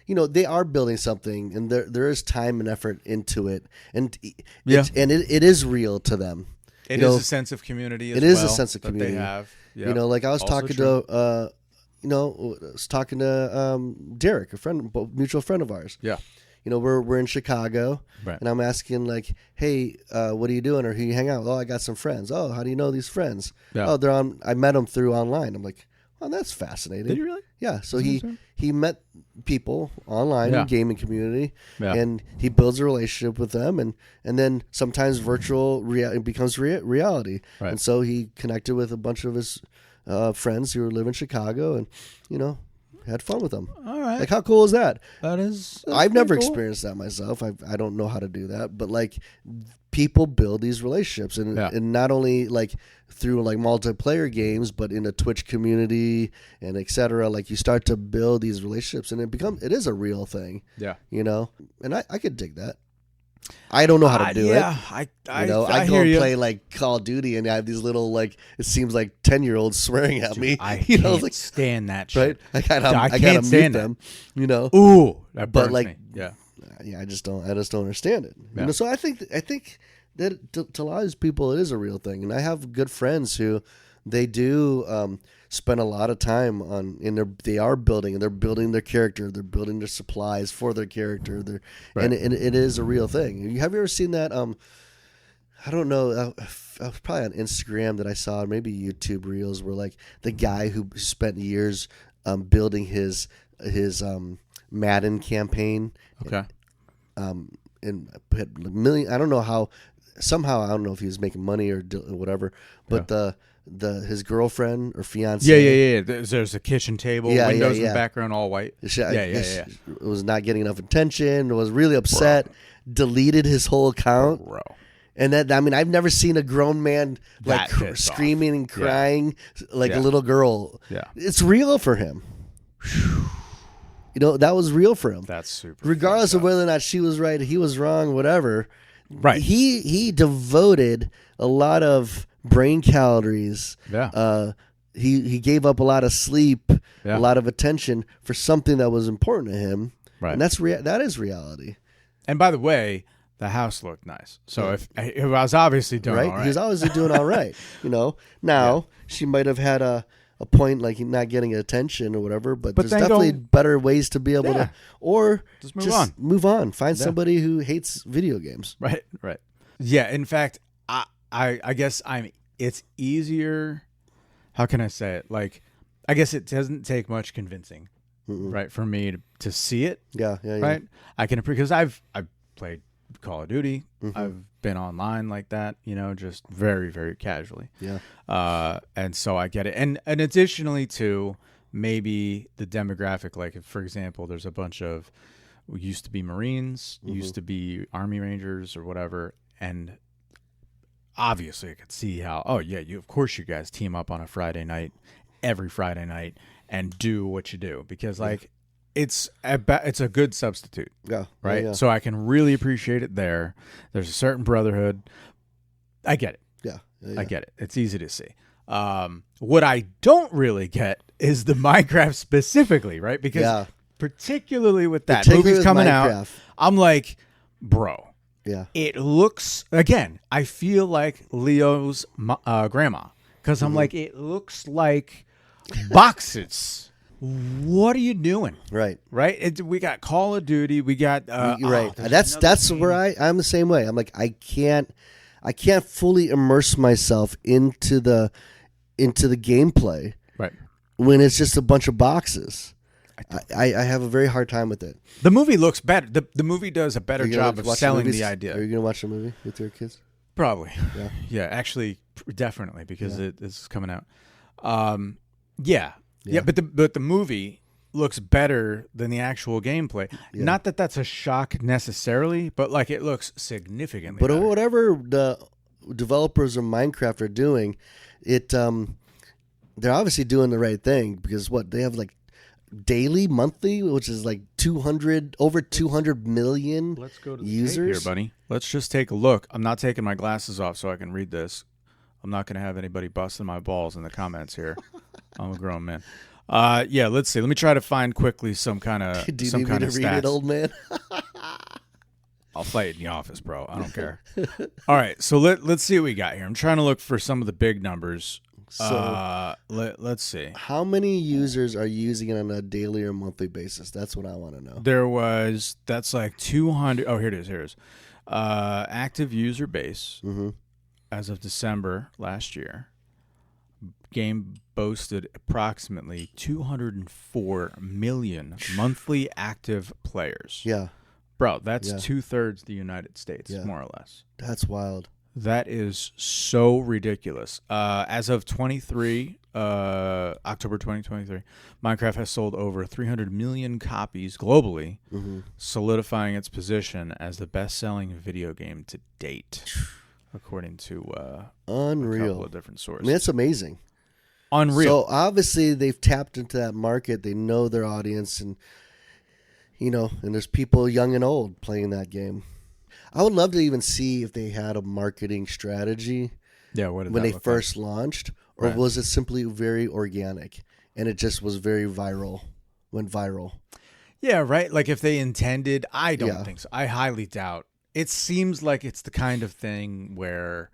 they are building something, and there is time and effort into it, and it is real to them. It is a sense of community. It is a sense of community that they have. Yep. Like I was talking to Derek, a mutual friend of ours. Yeah. We're in Chicago, and I'm asking like, hey, what are you doing, or who you hang out with? Oh, I got some friends. Oh, how do you know these friends? Yeah. Oh, they're on. I met them through online. I'm like, oh, that's fascinating. Did you really? Yeah. So he met people online in the gaming community, and he builds a relationship with them, and then sometimes virtual becomes reality. Right. And so he connected with a bunch of his friends who live in Chicago, and had fun with them. All right. Like, how cool is that? I've never experienced that myself. I don't know how to do that, but like people build these relationships, and not only like through like multiplayer games, but in a Twitch community and etc. Like you start to build these relationships, and it is a real thing. Yeah. And I could dig that. I don't know how to do it. Yeah, I go hear and you. play like Call of Duty, and I have these little like it seems like 10-year-olds swearing at me. I you know, can't like, stand that right? shit. I gotta can't mute stand them. You know, Ooh, that burns but like, me. Yeah. I just don't understand it. Yeah. You know, so I think that to a lot of these people it is a real thing, and I have good friends who they do spend a lot of time they are building, and they're building their character, they're building their supplies for their character, Right. and it is a real thing. Have you ever seen that? I don't know. I was probably on Instagram that I saw, maybe YouTube Reels, where like the guy who spent years building his Madden campaign. Okay. And had million. I don't know how. Somehow I don't know if he was making money or whatever. But his girlfriend or fiance. Yeah. There's a kitchen table, windows in the background, all white. Yeah. Was not getting enough attention. Was really upset. Bro. Deleted his whole account. Bro. And that, I mean, I've never seen a grown man like screaming and crying like a little girl. Yeah. It's real for him. You know, that was real for him. That's super. Regardless of whether or not she was right, he was wrong, whatever. Right. He devoted a lot of brain calories. Yeah. He gave up a lot of sleep, a lot of attention for something that was important to him. Right. And that is reality. And by the way, the house looked nice. So if I was obviously doing all right. He was obviously doing all right. You know, now she might have had a point like not getting attention or whatever, but there's definitely better ways to be able to, or just move move on. Find somebody who hates video games. Right. Yeah. In fact, I guess it's easier. How can I say it? Like, I guess it doesn't take much convincing, right, for me to see it. Yeah. Right. I can, because I've played Call of Duty. I've been online like that, you know, just very, very casually. Yeah. And so I get it. And additionally to maybe the demographic, like if, for example, there's a bunch of used to be Marines, used to be Army Rangers or whatever, and obviously I could see how, of course you guys team up on a Friday night, every Friday night, and do what you do, because like it's a good substitute. Yeah. Right. Yeah. So I can really appreciate it there. There's a certain brotherhood. I get it. Yeah. I get it. It's easy to see. What I don't really get is the Minecraft specifically, right? Because particularly with that movie's coming out, I'm like, bro. Yeah. It looks, again, I feel like Leo's grandma, because I'm like, it looks like boxes. What are you doing? Right. We got Call of Duty. We got right. That's where I'm the same way. I'm like, I can't fully immerse myself into the gameplay. Right. When it's just a bunch of boxes. I have a very hard time with it. The movie looks better. The movie does a better job of selling the idea. Are you going to watch the movie with your kids? Probably. Yeah. Yeah, actually, definitely, because it's coming out. Yeah, but the movie looks better than the actual gameplay. Yeah. Not that that's a shock necessarily, but like it looks significantly better. Whatever the developers of Minecraft are doing, they're obviously doing the right thing, because they have like daily, monthly, which is like over 200 million Let's go to users. Here, buddy. Let's just take a look. I'm not taking my glasses off so I can read this. I'm not going to have anybody busting my balls in the comments here. I'm a grown man. Let's see. Let me try to find quickly some kind of Do you need me to read it, old man? I'll fight it in the office, bro. I don't care. All right, so let's see what we got here. I'm trying to look for some of the big numbers. So let's see. How many users are using it on a daily or monthly basis? That's what I want to know. That's like 200. Oh, here it is. Active user base as of December last year. Game boasted approximately 204 million monthly active players. Yeah. Bro, that's 2/3 the United States, more or less. That's wild. That is so ridiculous. As of October 2023, Minecraft has sold over 300 million copies globally, solidifying its position as the best-selling video game to date, according to Unreal. a couple of different sources. I mean, that's amazing. Unreal. So obviously they've tapped into that market. They know their audience, and and there's people young and old playing that game. I would love to even see if they had a marketing strategy. Yeah, what did when that they look first launched, or Right. was it simply very organic and it just was very viral, went viral? Yeah, right. Like if they intended, I don't Yeah. think so. I highly doubt. It seems like it's the kind of thing where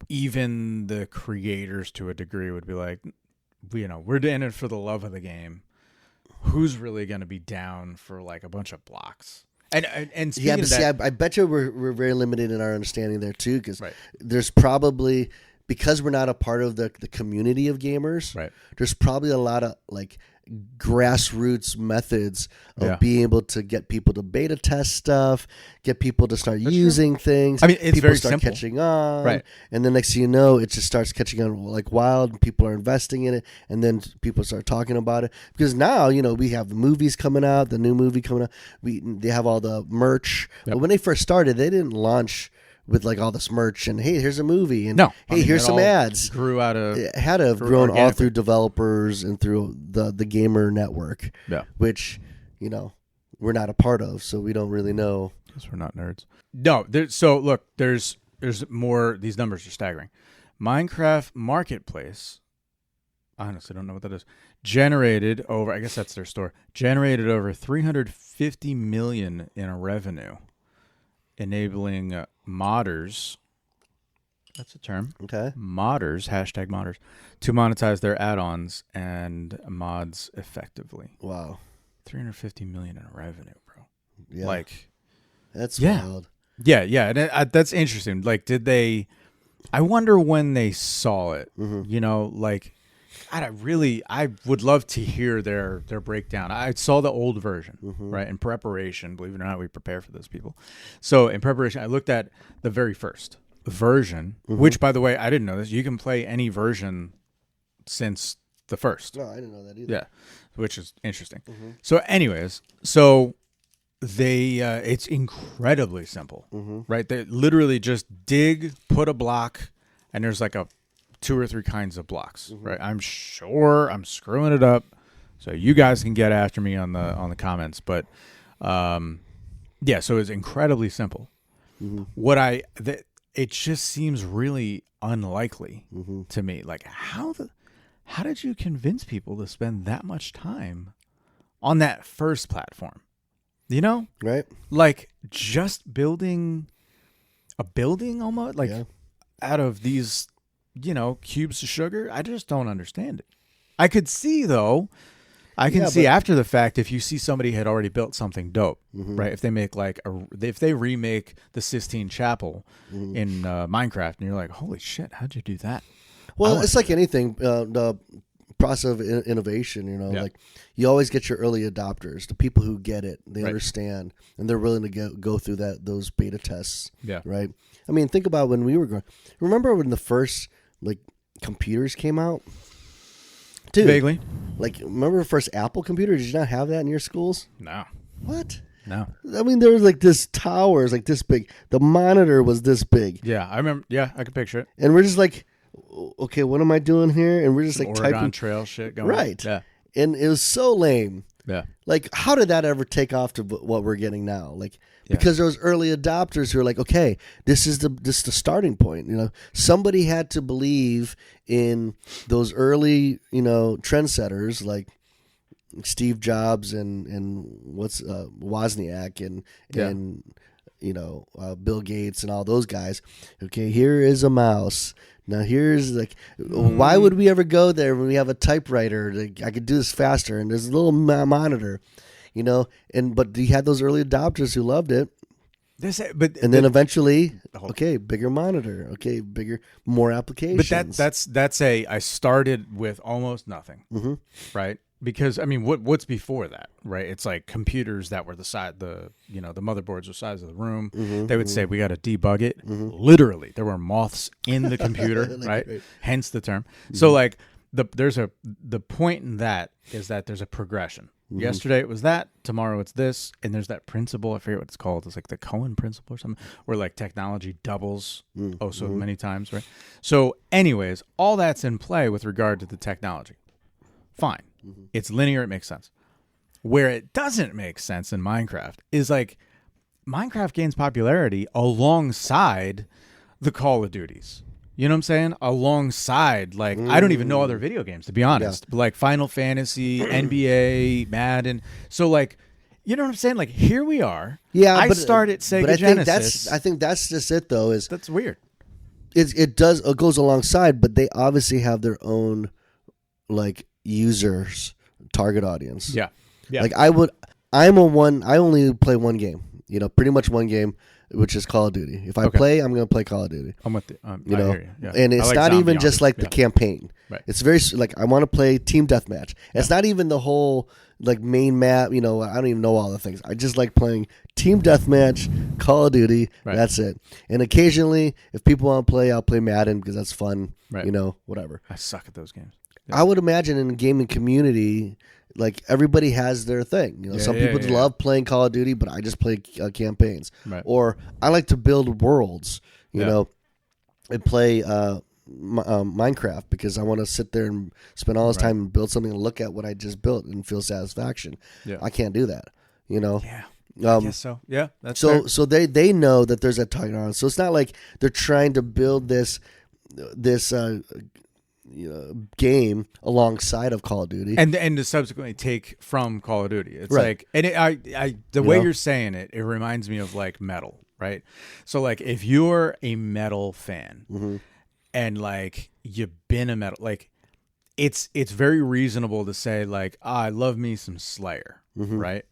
even the creators to a degree would be like, we're in it for the love of the game. Who's really going to be down for like a bunch of blocks? And speaking Yeah, but of see, that, I bet you we're very limited in our understanding there too, because Right. there's probably, because we're not a part of the community of gamers, Right. there's probably a lot of like grassroots methods of Yeah. being able to get people to beta test stuff, get people to start That's using things. I mean, it's people very start simple. catching on, Right. and then next thing you know, it just starts catching on like wild, and people are investing in it, and then people start talking about it because now we have movies coming out, the new movie coming out. They have all the merch, Yep. but when they first started, they didn't launch with like all this merch and hey, here's a movie and No. hey, here's it some all ads. Grew out of It had to have grew grown all organically. through developers and through the gamer network, Yeah. which we're not a part of, so we don't really know. Because we're not nerds. No. So look, there's more. These numbers are staggering. Minecraft Marketplace. I honestly don't know what that is. Generated over. I guess that's their store. Generated over $350 million in revenue, enabling modders. That's a term. Okay. Modders, #modders, to monetize their add-ons and mods effectively. Wow. $350 million in revenue, bro. Yeah. Like, that's yeah. wild. yeah, and that's interesting. Like, did they? I wonder when they saw it. Mm-hmm. Like, I would love to hear their breakdown. I saw the old version, Mm-hmm. right? In preparation, believe it or not, we prepare for those people. So in preparation, I looked at the very first version, Mm-hmm. which, by the way, I didn't know this. You can play any version since the first. No, I didn't know that either. Yeah, which is interesting. Mm-hmm. So, anyways, they it's incredibly simple, Mm-hmm. right? They literally just dig, put a block, and there's like a 2 or 3 kinds of blocks, Mm-hmm. right? I'm sure I'm screwing it up, so you guys can get after me on the comments, but yeah, so it's incredibly simple. Mm-hmm. It just seems really unlikely Mm-hmm. to me. Like how did you convince people to spend that much time on that first platform? Right. Like just building a building almost like Yeah. out of these, cubes of sugar. I just don't understand it. I could see though. I can Yeah, see but- after the fact if you see somebody had already built something dope, Mm-hmm. right? If they make if they remake the Sistine Chapel Mm-hmm. in Minecraft, and you're like, holy shit, how'd you do that? Well, it's like anything, the process of innovation, Yeah. like you always get your early adopters, the people who get it, they Right. understand, and they're willing to go through those beta tests, Yeah. right? I mean, think about when we were going. Remember when the first like computers came out? Dude, Vaguely. like remember the first Apple computer? Did you not have that in your schools? No. What? No. I mean, there was like this tower, is like this big. The monitor was this big, Yeah, I remember. Yeah, I can picture it. and we're just like, okay, what am I doing here? And we're just Some like Oregon typing, Trail shit going. Right. Yeah. and it was so lame. Yeah. Like, how did that ever take off to what we're getting now? Like, Yeah. because there was early adopters who are like, okay, this is the starting point. Somebody had to believe in those early, trendsetters like Steve Jobs and Wozniak and Bill Gates and all those guys. Okay, here is a mouse. Now here's like, why would we ever go there when we have a typewriter? Like, I could do this faster, and there's a little monitor, but you had those early adopters who loved it, and then eventually, okay, bigger monitor, okay, more applications. But that's I started with almost nothing, right? Because I mean, what's before that, right? It's like computers that were the motherboards the size of the room. They would say we got to debug it. Literally, there were moths in the computer, right? Hence the term. So like the point in that is that there's a progression. Yesterday it was that, tomorrow it's this, and there's that principle. I forget what it's called. It's like the Cohen principle or something, where like technology doubles so many times, right? So, anyways, all that's in play with regard to the technology. Fine. It's linear, it makes sense. Where it doesn't make sense in Minecraft is like Minecraft gains popularity alongside the Call of Duties. You know what I'm saying? Alongside, like, I don't even know other video games, to be honest. But like Final Fantasy, NBA, Madden. So, like, you know what I'm saying? Like, here we are. Yeah, I started Sega but Genesis. I think that's just it, though. That's weird. It goes alongside, but they obviously have their own, like, users, target audience. Yeah. Like, I only play one game, pretty much one game, which is Call of Duty. If I play, I'm going to play Call of Duty. I'm with you. I hear you. Yeah. And it's like not even zombie just like the zombies. campaign. Right. It's very, like, I want to play Team Deathmatch. It's not even the whole, like, main map. I don't even know all the things. I just like playing Team Deathmatch, Call of Duty. Right. That's it. And occasionally, if people want to play, I'll play Madden because that's fun. Right. Whatever. I suck at those games. Yeah. I would imagine in the gaming community, like, everybody has their thing. Some people love playing Call of Duty, but I just play campaigns. Right. Or I like to build worlds, and play Minecraft because I want to sit there and spend all this time and build something and look at what I just built and feel satisfaction. Yeah. I can't do that, Yeah. I guess so. Yeah. That's fair. So they know that there's a target audience. So it's not like they're trying to build this game alongside of Call of Duty, and to subsequently take from Call of Duty. It's right. like, and the way you're saying it, it reminds me of like metal, right? So like, if you're a metal fan and like you've been a metal, like it's very reasonable to say like, I love me some Slayer, right?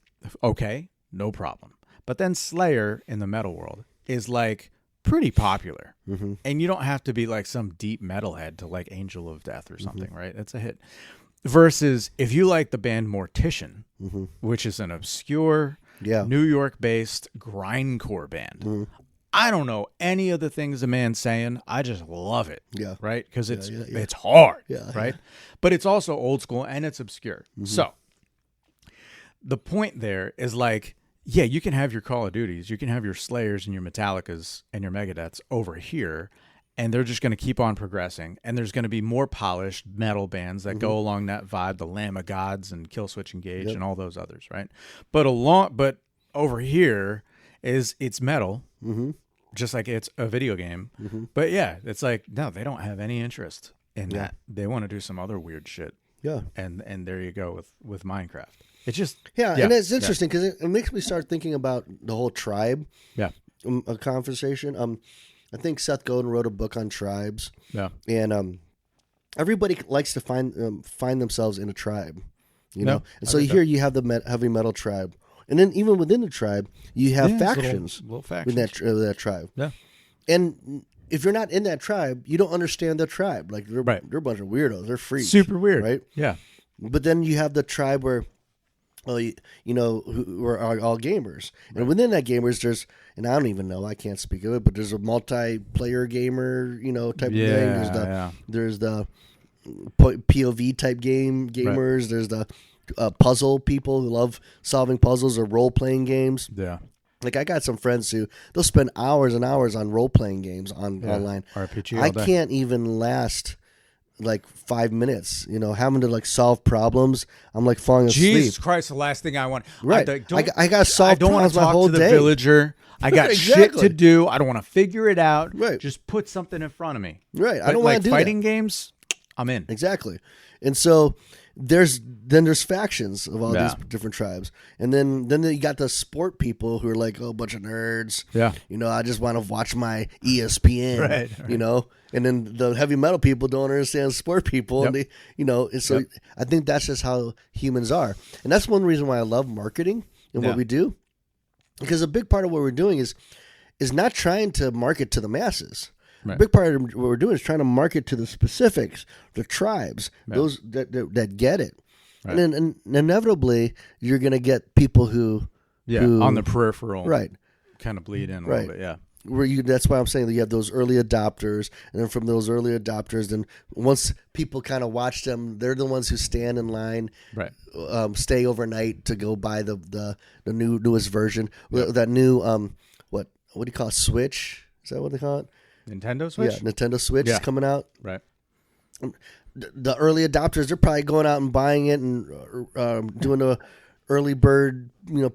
Okay, no problem. But then Slayer in the metal world is like pretty popular, and you don't have to be like some deep metalhead to like Angel of Death or something, right? That's a hit. Versus if you like the band Mortician, which is an obscure New York-based grindcore band. I don't know any of the things the man's saying. I just love it, right? Because it's hard, right? But it's also old school and it's obscure. So the point there is like, yeah, you can have your Call of Duties, you can have your Slayers and your Metallicas and your Megadeths over here, and they're just going to keep on progressing. And there's going to be more polished metal bands that go along that vibe, the Lamb of Gods and Killswitch Engage and all those others, right? But over here it's metal, just like it's a video game. But yeah, it's like, no, they don't have any interest in that. They want to do some other weird shit. Yeah, and there you go with Minecraft. It's just and it's interesting because it makes me start thinking about the whole tribe. A conversation. I think Seth Godin wrote a book on tribes. And everybody likes to find themselves in a tribe, And so here you have the heavy metal tribe, and then even within the tribe you have factions, little factions within that tribe. And if you're not in that tribe, you don't understand the tribe. Like they're a bunch of weirdos. They're freaks. Super weird, right? Yeah. But then you have the tribe where, who are all gamers. And within that gamers, there's, and I don't even know, I can't speak of it, but there's a multiplayer gamer, type of thing. There's the POV type gamers. There's the puzzle people who love solving puzzles or role-playing games. Yeah. Like I got some friends who they'll spend hours and hours on role-playing games online. RPG I can't even last like 5 minutes, having to like solve problems. I'm like falling asleep. Jesus Christ, the last thing I want. Right. I got to solve problems my whole day. I don't want to talk to the villager. I got shit to do. I don't want to figure it out. Right. Just put something in front of me. Right. I don't want to do fighting games. I'm in. Exactly. And so there's factions of all these different tribes, and then you got the sport people who are like, a bunch of nerds. Yeah, I just want to watch my ESPN. Right. And then the heavy metal people don't understand sport people, and they, and so I think that's just how humans are, and that's one reason why I love marketing and what we do, because a big part of what we're doing is not trying to market to the masses. Right. A big part of what we're doing is trying to market to the specifics, the tribes, those that get it. Right. And then inevitably, you're going to get people who on the peripheral, right, kind of bleed in a little bit, That's why I'm saying that you have those early adopters, and then from those early adopters, then once people kind of watch them, they're the ones who stand in line, right, stay overnight to go buy the newest version, that new what do you call it? Switch? Is that what they call it? Nintendo Switch? Yeah, Nintendo Switch is coming out. Right. The early adopters, they're probably going out and buying it and doing a early bird,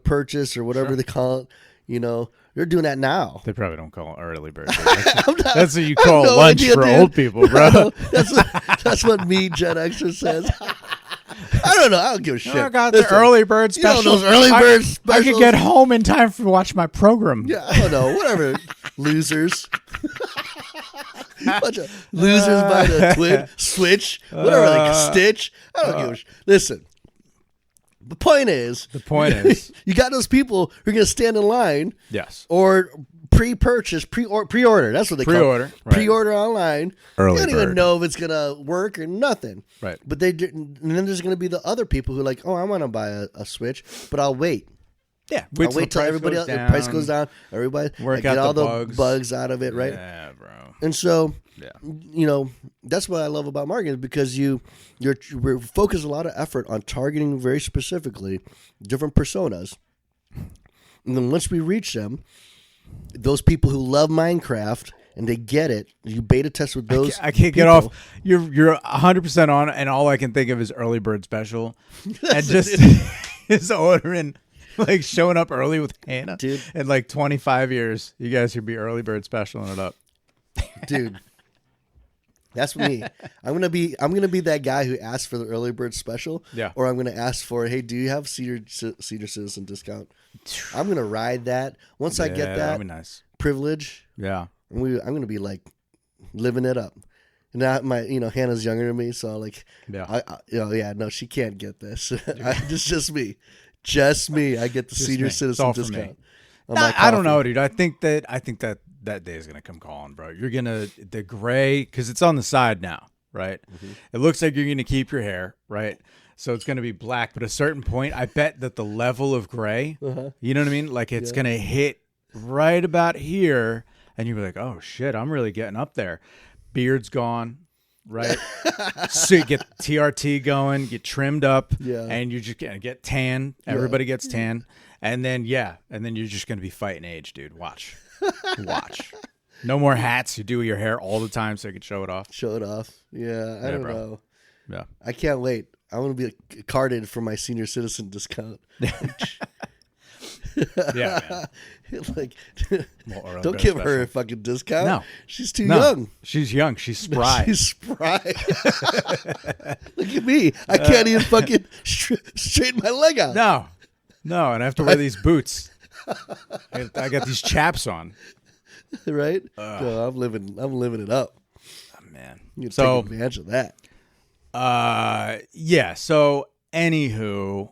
purchase or whatever they call it, You know, they're doing that now. They probably don't call it early bird. Not, That's what you call lunch for old people, bro. No, that's what me, Gen Xer, says. I don't know. I don't give a shit. I got the early bird special. Those early bird specials. I could get home in time to watch my program. Yeah, I don't know. Whatever. Losers. Bunch of losers by the Switch. Whatever. Like Stitch. I don't give a shit. Listen. The point is, you got those people who are going to stand in line. Yes. Or pre-purchase, pre-order. That's what they call it. Right. Pre-order online. Early you don't bird. even know if it's going to work or nothing. Right. But and then there's going to be the other people who are like, oh, I want to buy a Switch, but I'll wait. Yeah. I'll wait till everybody else, the price goes down. Everybody get all the bugs out of it, right? Yeah, bro. And so, you know, that's what I love about marketing, because we're focused a lot of effort on targeting very specifically different personas. And then once we reach them, those people who love Minecraft and they get it, you beta test with those. I can't get off. You're 100% on, and all I can think of is early bird special, and just is ordering. Like showing up early with Hannah, dude. In like 25 years, you guys could be early bird specialing it up, dude. That's me. I'm gonna be that guy who asks for the early bird special, or I'm gonna ask for, hey, do you have senior citizen discount? I'm gonna ride that. Once I get that privilege, I'm gonna be like living it up. Now Hannah's younger than me, so like, no, she can't get this. It's just me. Just me. I get the senior citizen discount. I don't know, dude. I think that day is gonna come calling, bro. You're gonna the gray, because it's on the side now, right? Mm-hmm. It looks like you're gonna keep your hair, right? So it's gonna be black, but at a certain point, I bet that the level of gray, you know what I mean? Like it's gonna hit right about here, and you'll be like, oh shit, I'm really getting up there. Beard's gone. Right, so you get TRT going, get trimmed up, and you're just gonna get tan. Everybody gets tan, and then you're just gonna be fighting age, dude. Watch. No more hats. You do your hair all the time so you can show it off. Yeah, I don't know. Yeah, I can't wait. I want to be carded for my senior citizen discount. Yeah, like, don't give her a fucking discount. No, she's too young. She's young. She's spry. Look at me. I can't even fucking straighten my leg out. No, and I have to wear these boots. I got these chaps on. Right? No, I'm living it up. Oh, man, you take advantage of that. Yeah. So, anywho.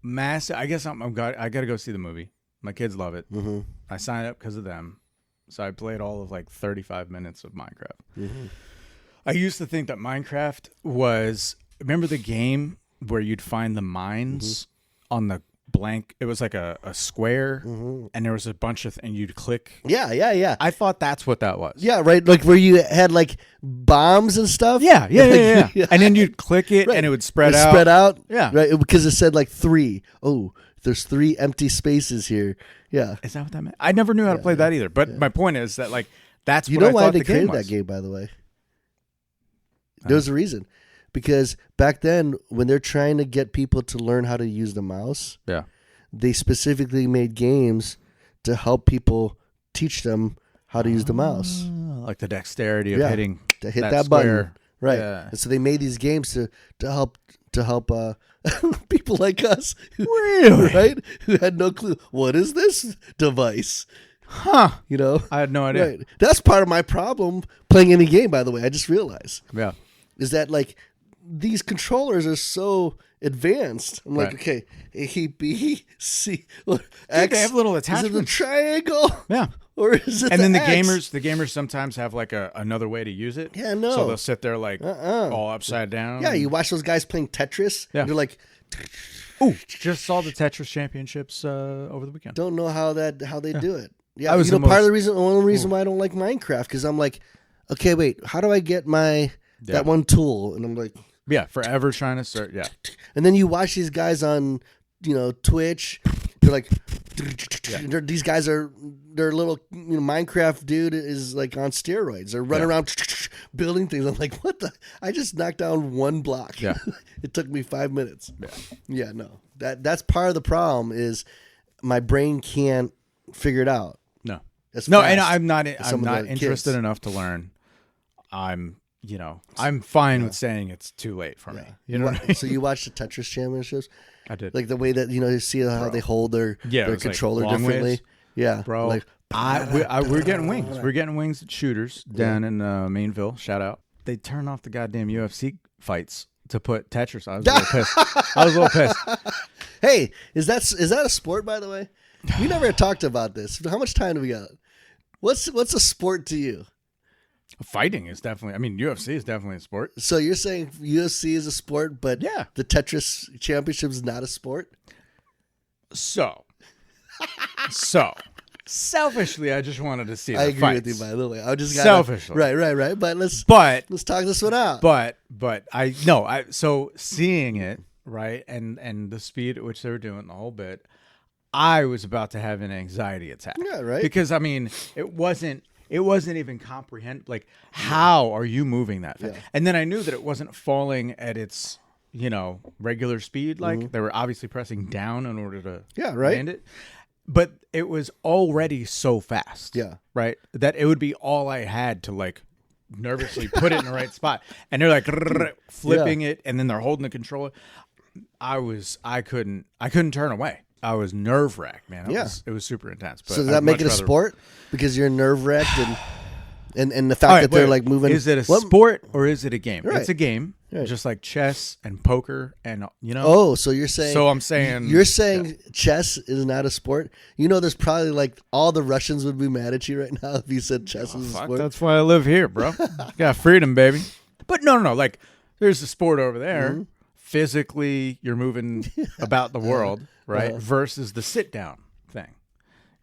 Massive. I guess I got to go see the movie. My kids love it. Mm-hmm. I signed up because of them, so I played all of like 35 minutes of Minecraft. Mm-hmm. I used to think that Minecraft was. Remember the game where you'd find the mines on the blank? It was like a square, and there was a bunch of, and you'd click. Yeah. I thought that's what that was. Yeah, right. Like where you had like bombs and stuff. Yeah. And then you'd click it, and it would spread out. Yeah, right. Because it said like 3. Oh, there's 3 empty spaces here. Yeah. Is that what that meant? I never knew how to play that either. But my point is that like that's you what know I why thought they the game created was. that game, by the way. There's a reason. Because back then, when they're trying to get people to learn how to use the mouse, they specifically made games to help people teach them how to use the mouse. Like the dexterity of hitting to hit that button. Right. Yeah. And so they made these games to help people like us right? Who had no clue. What is this device? Huh. You know? I had no idea. Right. That's part of my problem playing any game, by the way. I just realized. Yeah. Is that like these controllers are so advanced. I'm like, okay, A, B, C, X. They have little attachments. Is it the triangle? Yeah. Or is it and then X? the gamers sometimes have like another way to use it. Yeah, no. So they'll sit there like all upside down. Yeah, you watch those guys playing Tetris. Yeah. And they're like, ooh, just saw the Tetris championships over the weekend. Don't know how they do it. Yeah, part of the only reason why I don't like Minecraft, because I'm like, okay, wait, how do I get that one tool? And I'm like, forever trying to start. Yeah, and then you watch these guys on, Twitch. They're like, these guys are their little Minecraft dude is like on steroids. They're running around building things. I'm like, what the? I just knocked down one block. Yeah, it took me 5 minutes. Yeah, no, that's part of the problem is my brain can't figure it out. No. As No, fast and I'm not as some of the interested kids. enough to learn. I'm fine with saying it's too late for me. You know what I mean? So you watch the Tetris championships? I did. Like the way that you see how they hold their it was controller like long differently. waves. Yeah, Bro, Like, we're getting wings. We're getting wings at Shooters down in Mainville. Shout out. They turn off the goddamn UFC fights to put Tetris on. I was a little pissed. Hey, is that a sport, by the way? We never talked about this. How much time do we got? What's a sport to you? Fighting is definitely. I mean, UFC is definitely a sport. So you're saying UFC is a sport, but Yeah. the Tetris Championship is not a sport? So, selfishly, I just wanted to see. I the agree fights. with you, by the way. I just Selfishly. right. But let's talk this one out. But so seeing it, right, and the speed at which they were doing the whole bit, I was about to have an anxiety attack. Yeah, right. Because I mean, it wasn't even comprehend. Like, how are you moving that fast? Yeah. And then I knew that it wasn't falling at its regular speed. Like they were obviously pressing down in order to land it. But it was already so fast. Yeah. Right. That it would be all I had to like nervously put it in the right spot. And they're like flipping it, and then they're holding the controller. I couldn't turn away. I was nerve wracked, man. It was super intense. But so does that make it a sport? Because you're nerve wracked and the fact that they're like moving. Is it a sport or is it a game? Right. It's a game, just like chess and poker and Oh, so you're saying? So I'm saying you're saying chess is not a sport. There's probably like all the Russians would be mad at you right now if you said chess is a sport. That's why I live here, bro. Got freedom, baby. But no. Like there's a sport over there. Mm-hmm. Physically, you're moving about the world, right? Versus the sit down thing.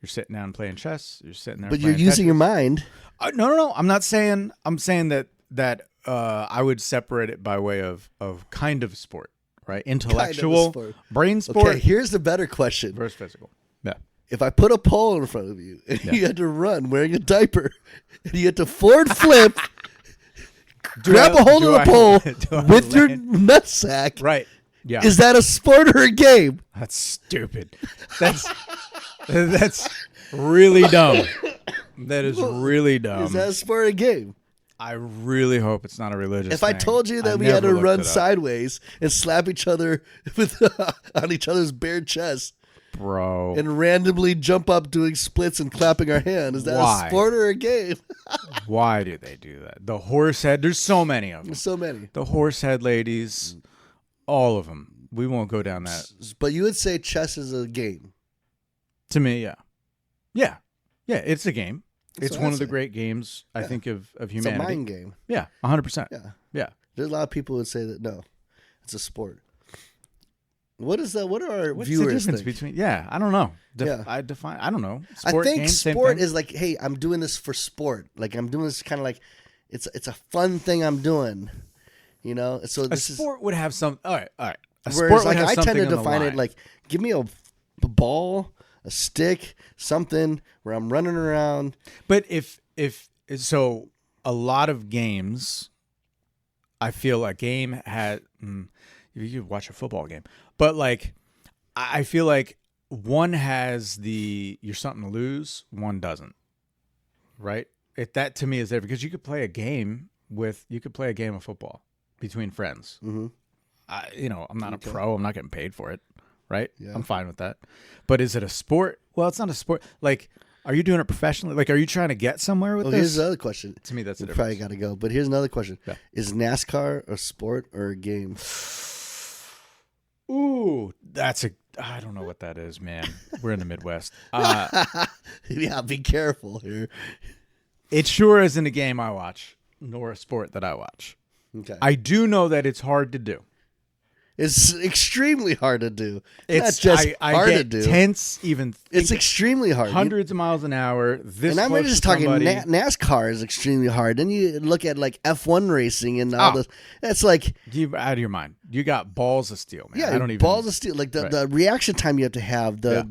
You're sitting down playing chess. You're sitting there. But you're using your mind. No. I'm not saying. I'm saying that I would separate it by way of kind of sport, right? Intellectual, sport. brain sport. Okay, here's the better question. Versus physical. Yeah. If I put a pole in front of you and you had to run wearing a diaper and you had to forward flip, grab a hold of the pole with your nutsack, right? Yeah. Is that a sport or a game? That's stupid. That's really dumb. That is really dumb. Is that a sport or a game? I really hope it's not a religious If thing. I told you that I we had to never run looked it up. sideways and slap each other on each other's bare chest, bro, and randomly jump up doing splits and clapping our hand, is that Why? a sport or a game? Why do they do that? The horse head. There's so many of them. There's so many. The horse head ladies, all of them. We won't go down that. But you would say chess is a game. To me, yeah. It's a game. That's It's what one I of the say. great games I think of It's humanity. a mind game. Yeah, 100%. Yeah. There's a lot of people who would say that no, it's a sport. What is that? What are our What's the viewers difference think? between? Yeah, I don't know. Yeah. I don't know. Sport, I think game, same sport thing? is like, hey, I'm doing this for sport. Like I'm doing this kind of like, it's a fun thing I'm doing. So a this sport would have some. All right. A is sport whereas would like have I tend something to on the define it line. like, give me a ball, a stick, something where I'm running around. But if so, a lot of games, I feel a game had. You could watch a football game, but like, I feel like one has you're something to lose, one doesn't. Right? That to me is there because you could play a game of football between friends. Mm-hmm. I'm not a pro. I'm not getting paid for it. Right? Yeah. I'm fine with that. But is it a sport? Well, it's not a sport. Like, are you doing it professionally? Like, are you trying to get somewhere with Well, this? here's another question. To me, that's the We difference. probably got to go. But here's another question. Yeah. Is NASCAR a sport or a game? Ooh, I don't know what that is, man. We're in the Midwest. Yeah, be careful here. It sure isn't a game I watch, nor a sport that I watch. Okay. I do know that it's hard to do. It's extremely hard to do. It's not just I hard get to do. tense, even It's extremely hard. hundreds of miles an hour. This And I'm close just to talking somebody. NASCAR is extremely hard. Then you look at like F1 racing and all this. It's like You out of your mind. you got balls of steel, man. Yeah, I don't even balls of steel. Like the reaction time you have to have, the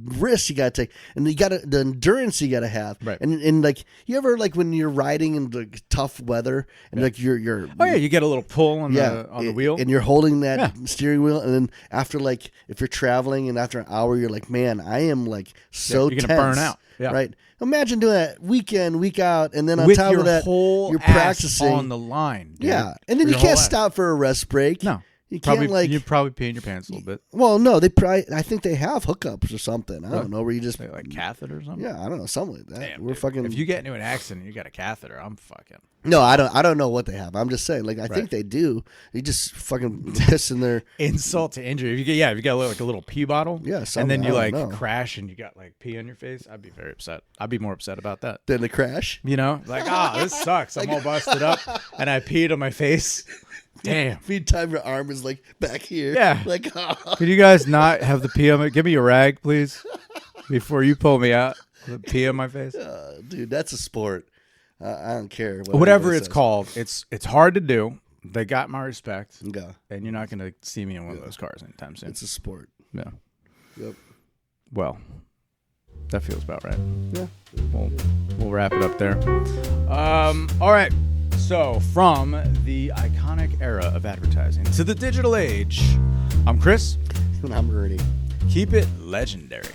risk you got to take, and the endurance you got to have. Right. And like you ever like when you're riding in like tough weather and like you're you get a little pull on the wheel, and you're holding that steering wheel, and then after like if you're traveling and after an hour you're like, man, I am like so you're tense, gonna burn out. Yeah. Right. Imagine doing that week in, week out, and then on with top your of that, whole you're ass practicing on the line. Dude. Yeah, and then you can't stop for a rest break. No. You can't you're probably peeing your pants a little bit. Well, no, I think they have hookups or something. I don't know where you just like catheter or something. Yeah, I don't know, something like that. Damn, We're fucking. If you get into an accident, you got a catheter. I'm fucking. No, I don't know what they have. I'm just saying, like I think they do. You just fucking piss in their insult to injury. If you got like a little pee bottle, and then you like crash and you got like pee on your face, I'd be very upset. I'd be more upset about that than the crash. You know, like this sucks. I'm all busted up and I peed on my face. Damn. Meantime, your arm is like back here. Yeah. Like, Could you guys not have the pee on me? Give me a rag, please, before you pull me out. The pee on my face. Dude, that's a sport. I don't care. Whatever it's called, it's hard to do. They got my respect. Yeah. And you're not going to see me in one of those cars anytime soon. It's a sport. Yeah. Yep. Well, that feels about right. Yeah. We'll wrap it up there. All right. So, from the iconic era of advertising to the digital age, I'm Chris. And I'm Ernie. Keep it legendary.